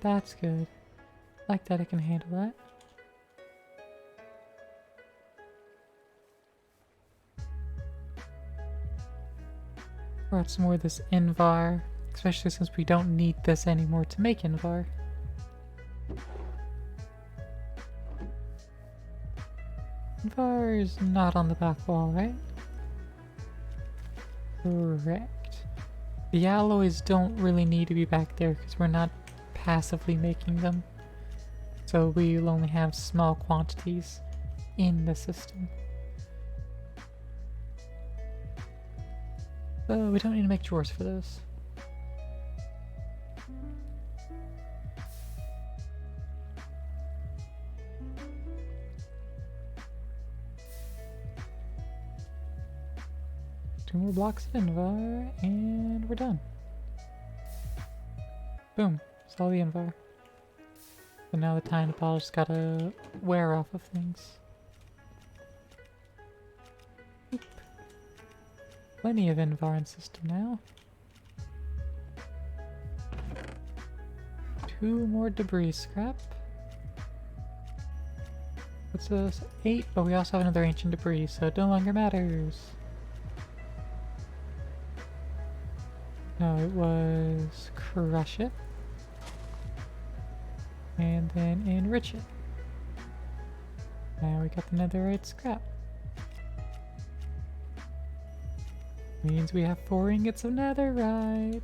Speaker 1: That's good. Like that it can handle that. Brought some more of this Invar, especially since we don't need this anymore to make Invar. Invar is not on the back wall, right? Correct. The alloys don't really need to be back there because we're not passively making them. So we'll only have small quantities in the system. So we don't need to make drawers for those. Two more blocks of Invar, and we're done. Boom. It's all the Invar. So now the tiny ball just gotta wear off of things. Oop. Plenty of Invar in system now. 2 more debris scrap. What's this? 8, but we also have another ancient debris, so it no longer matters. No, it was crush it. And then enrich it. Now we got the netherite scrap. Means we have 4 ingots of netherite.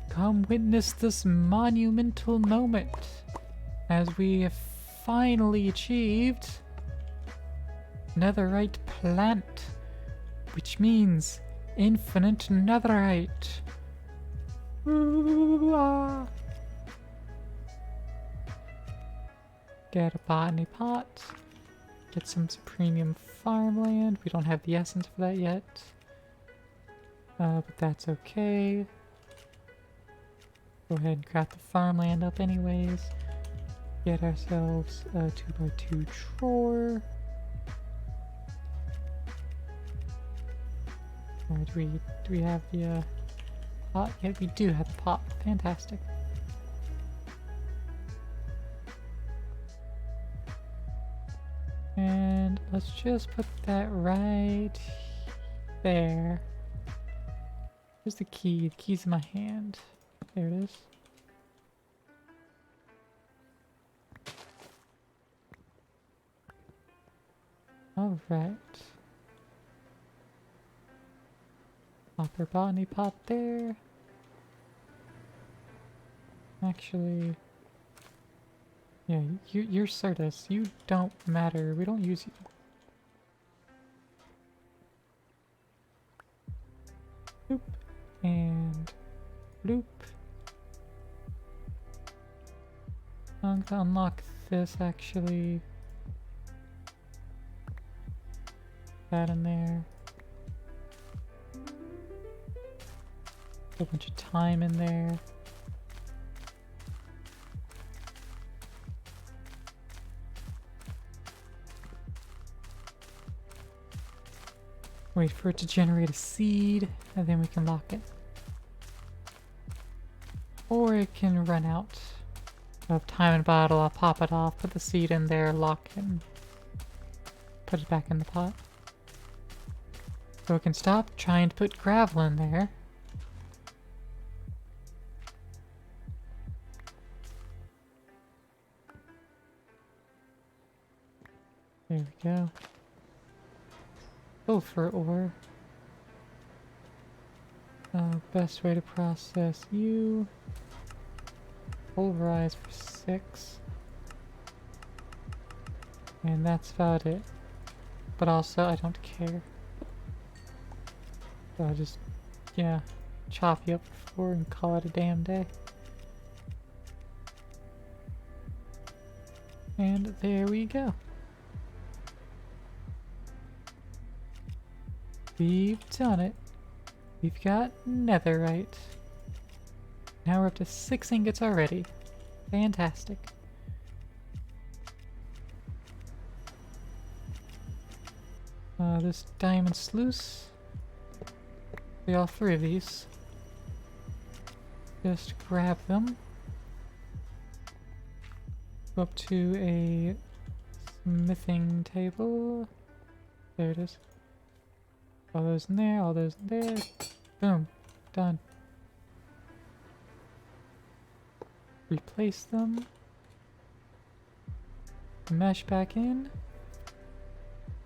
Speaker 1: Come witness this monumental moment as we have finally achieved netherite plant, which means infinite netherite. Ooh, ah. Get a botany pot. Get some premium farmland. We don't have the essence for that yet. But that's okay. Go ahead and craft the farmland up anyways. Get ourselves a 2x2 drawer. Or do we have the pot. Yeah, we do have the pot. Fantastic. And let's just put that right there. Here's the key. The key's in my hand. There it is. Alright. Hopper botany pot there. Actually... yeah, you're Certus. You don't matter. We don't use you. Bloop. And... bloop. I'm gonna unlock this, actually. That in there. A bunch of time in there. Wait for it to generate a seed, and then we can lock it. Or it can run out of time in bottle. I'll pop it off, put the seed in there, lock it, and put it back in the pot. So we can stop trying to put gravel in there. There we go. Sulfur ore. Best way to process you. Pulverize for 6. And that's about it. But also, I don't care. So I'll just, yeah, chop you up for 4 and call it a damn day. And there we go. We've done it. We've got netherite. Now we're up to 6 ingots already. Fantastic. This diamond sluice. All 3 of these. Just grab them. Go up to a smithing table. There it is. All those in there, all those in there. Boom. Done. Replace them. Mesh back in.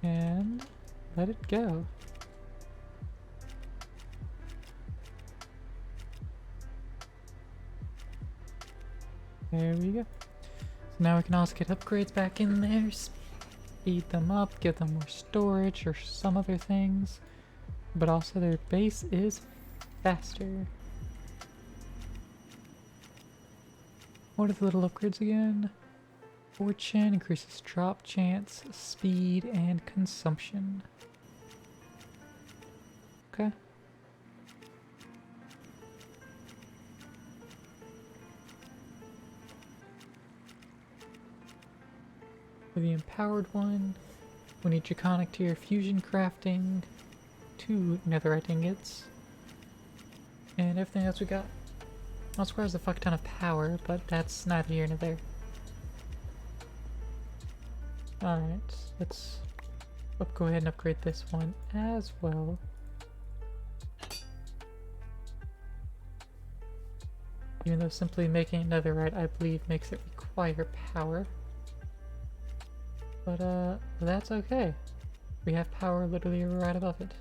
Speaker 1: And let it go. There we go. So now we can also get upgrades back in there. Speed them up, give them more storage or some other things. But also their base is faster. What are the little upgrades again? Fortune increases drop chance, speed, and consumption. Okay. For the empowered one, we need Draconic Tier fusion crafting, 2 netherite ingots, and everything else we got. Also requires a fuck ton of power, but that's neither here nor there. Alright, let's go ahead and upgrade this one as well. Even though simply making netherite, I believe, makes it require power. But that's okay. We have power literally right above it.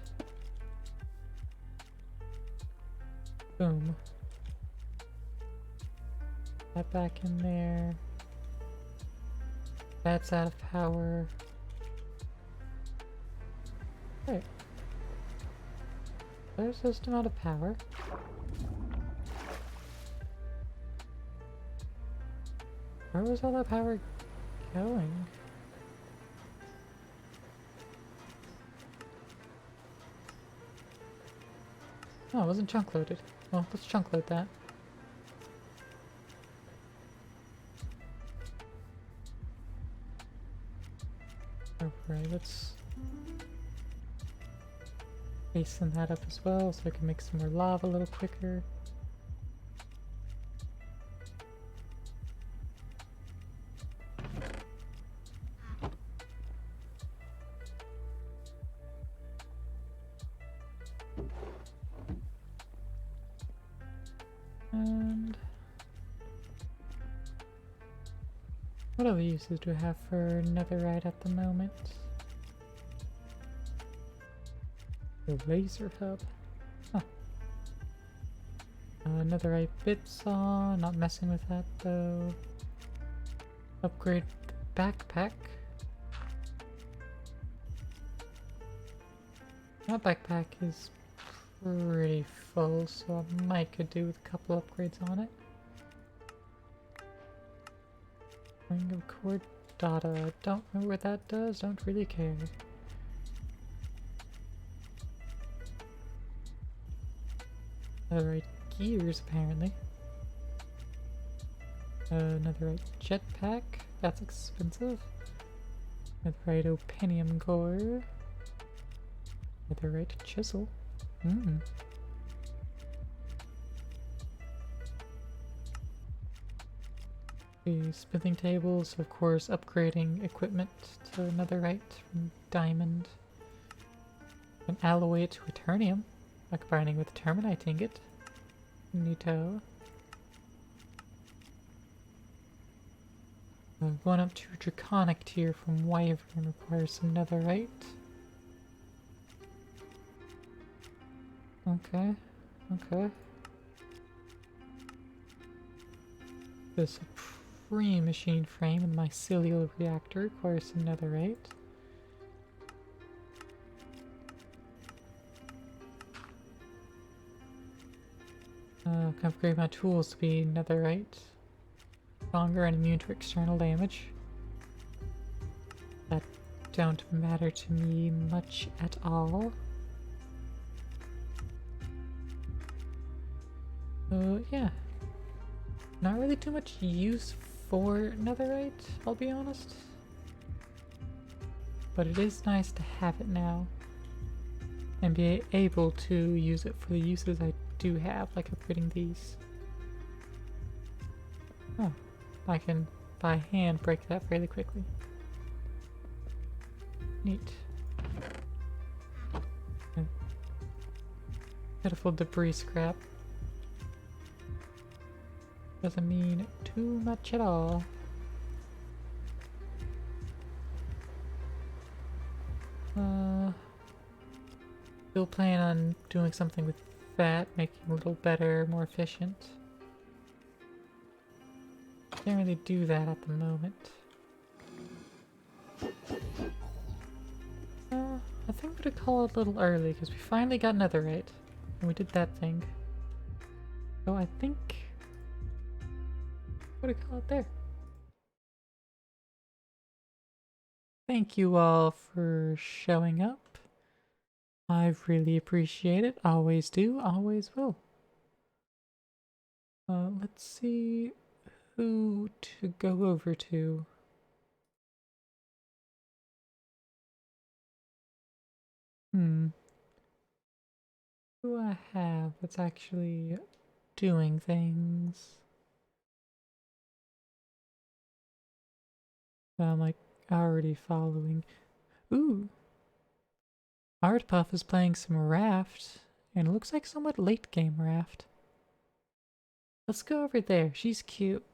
Speaker 1: Boom. That back in there. That's out of power. Wait. There's system out of power. Where was all that power going? Oh, it wasn't chunk loaded. Well, let's chunk load that. Alright, let's hasten that up as well so I can make some more lava a little quicker. What other uses do I have for netherite at the moment? The laser hub. Huh. Netherite bit saw. Not messing with that though. Upgrade the backpack. My backpack is pretty full, so I might could do with a couple upgrades on it. Ring of cord data. Don't know what that does, don't really care. Netherite gears, apparently. Netherite jetpack. That's expensive. Netherite opinium core. Netherite chisel. The smithing tables, of course, upgrading equipment to netherite from diamond. And alloy it to eternium by combining with terminite ingot. Neato. Going up to draconic tier from wyvern requires some netherite. Okay, okay. The supreme machine frame and mycelial reactor requires some netherite. Can upgrade my tools to be netherite. Stronger and immune to external damage. That don't matter to me much at all. Yeah. Not really too much use for netherite, I'll be honest. But it is nice to have it now. And be able to use it for the uses I do have, like upgrading these. Oh, I can by hand break that fairly quickly. Neat. Pitiful debris scrap. Doesn't mean too much at all. Still plan on doing something with that, making it a little better, more efficient. Can't really do that at the moment. I think I'm gonna call it a little early because we finally got netherite and we did that thing. So I think I'm gonna call it there. Thank you all for showing up. I really appreciate it. Always do, always will. Let's see who to go over to. Who do I have that's actually doing things? That I'm like already following. Ooh. Artpuff is playing some Raft, and it looks like somewhat late game Raft. Let's go over there. She's cute.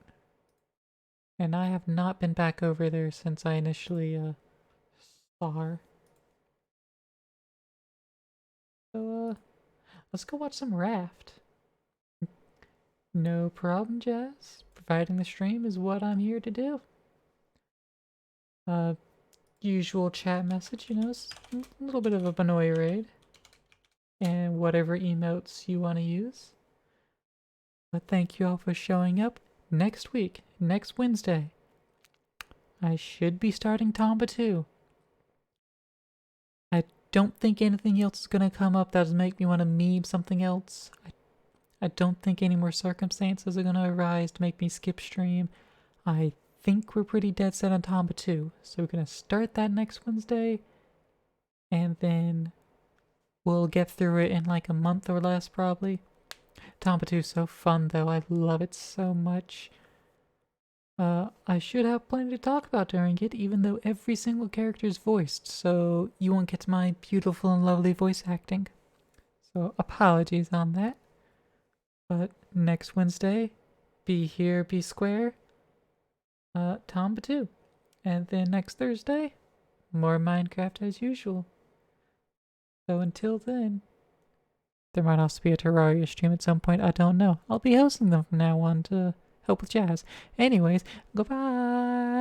Speaker 1: And I have not been back over there since I initially saw her. So let's go watch some Raft. No problem, Jazz. Providing the stream is what I'm here to do. Usual chat message, you know, it's a little bit of a Banoy raid. And whatever emotes you want to use. But thank you all for showing up. Next week, next Wednesday, I should be starting Tomba 2. I don't think anything else is going to come up that does make me want to meme something else. I don't think any more circumstances are going to arise to make me skip stream. I think we're pretty dead set on Tomba 2, so we're going to start that next Wednesday, and then we'll get through it in like a month or less probably. Tomba 2 is so fun though, I love it so much. I should have plenty to talk about during it, even though every single character is voiced, so you won't get my beautiful and lovely voice acting. So apologies on that. But next Wednesday, be here, be square. Tomba 2. And then next Thursday, more Minecraft as usual. So until then, there might also be a Terraria stream at some point. I don't know. I'll be hosting them from now on to help with Jazz. Anyways, goodbye.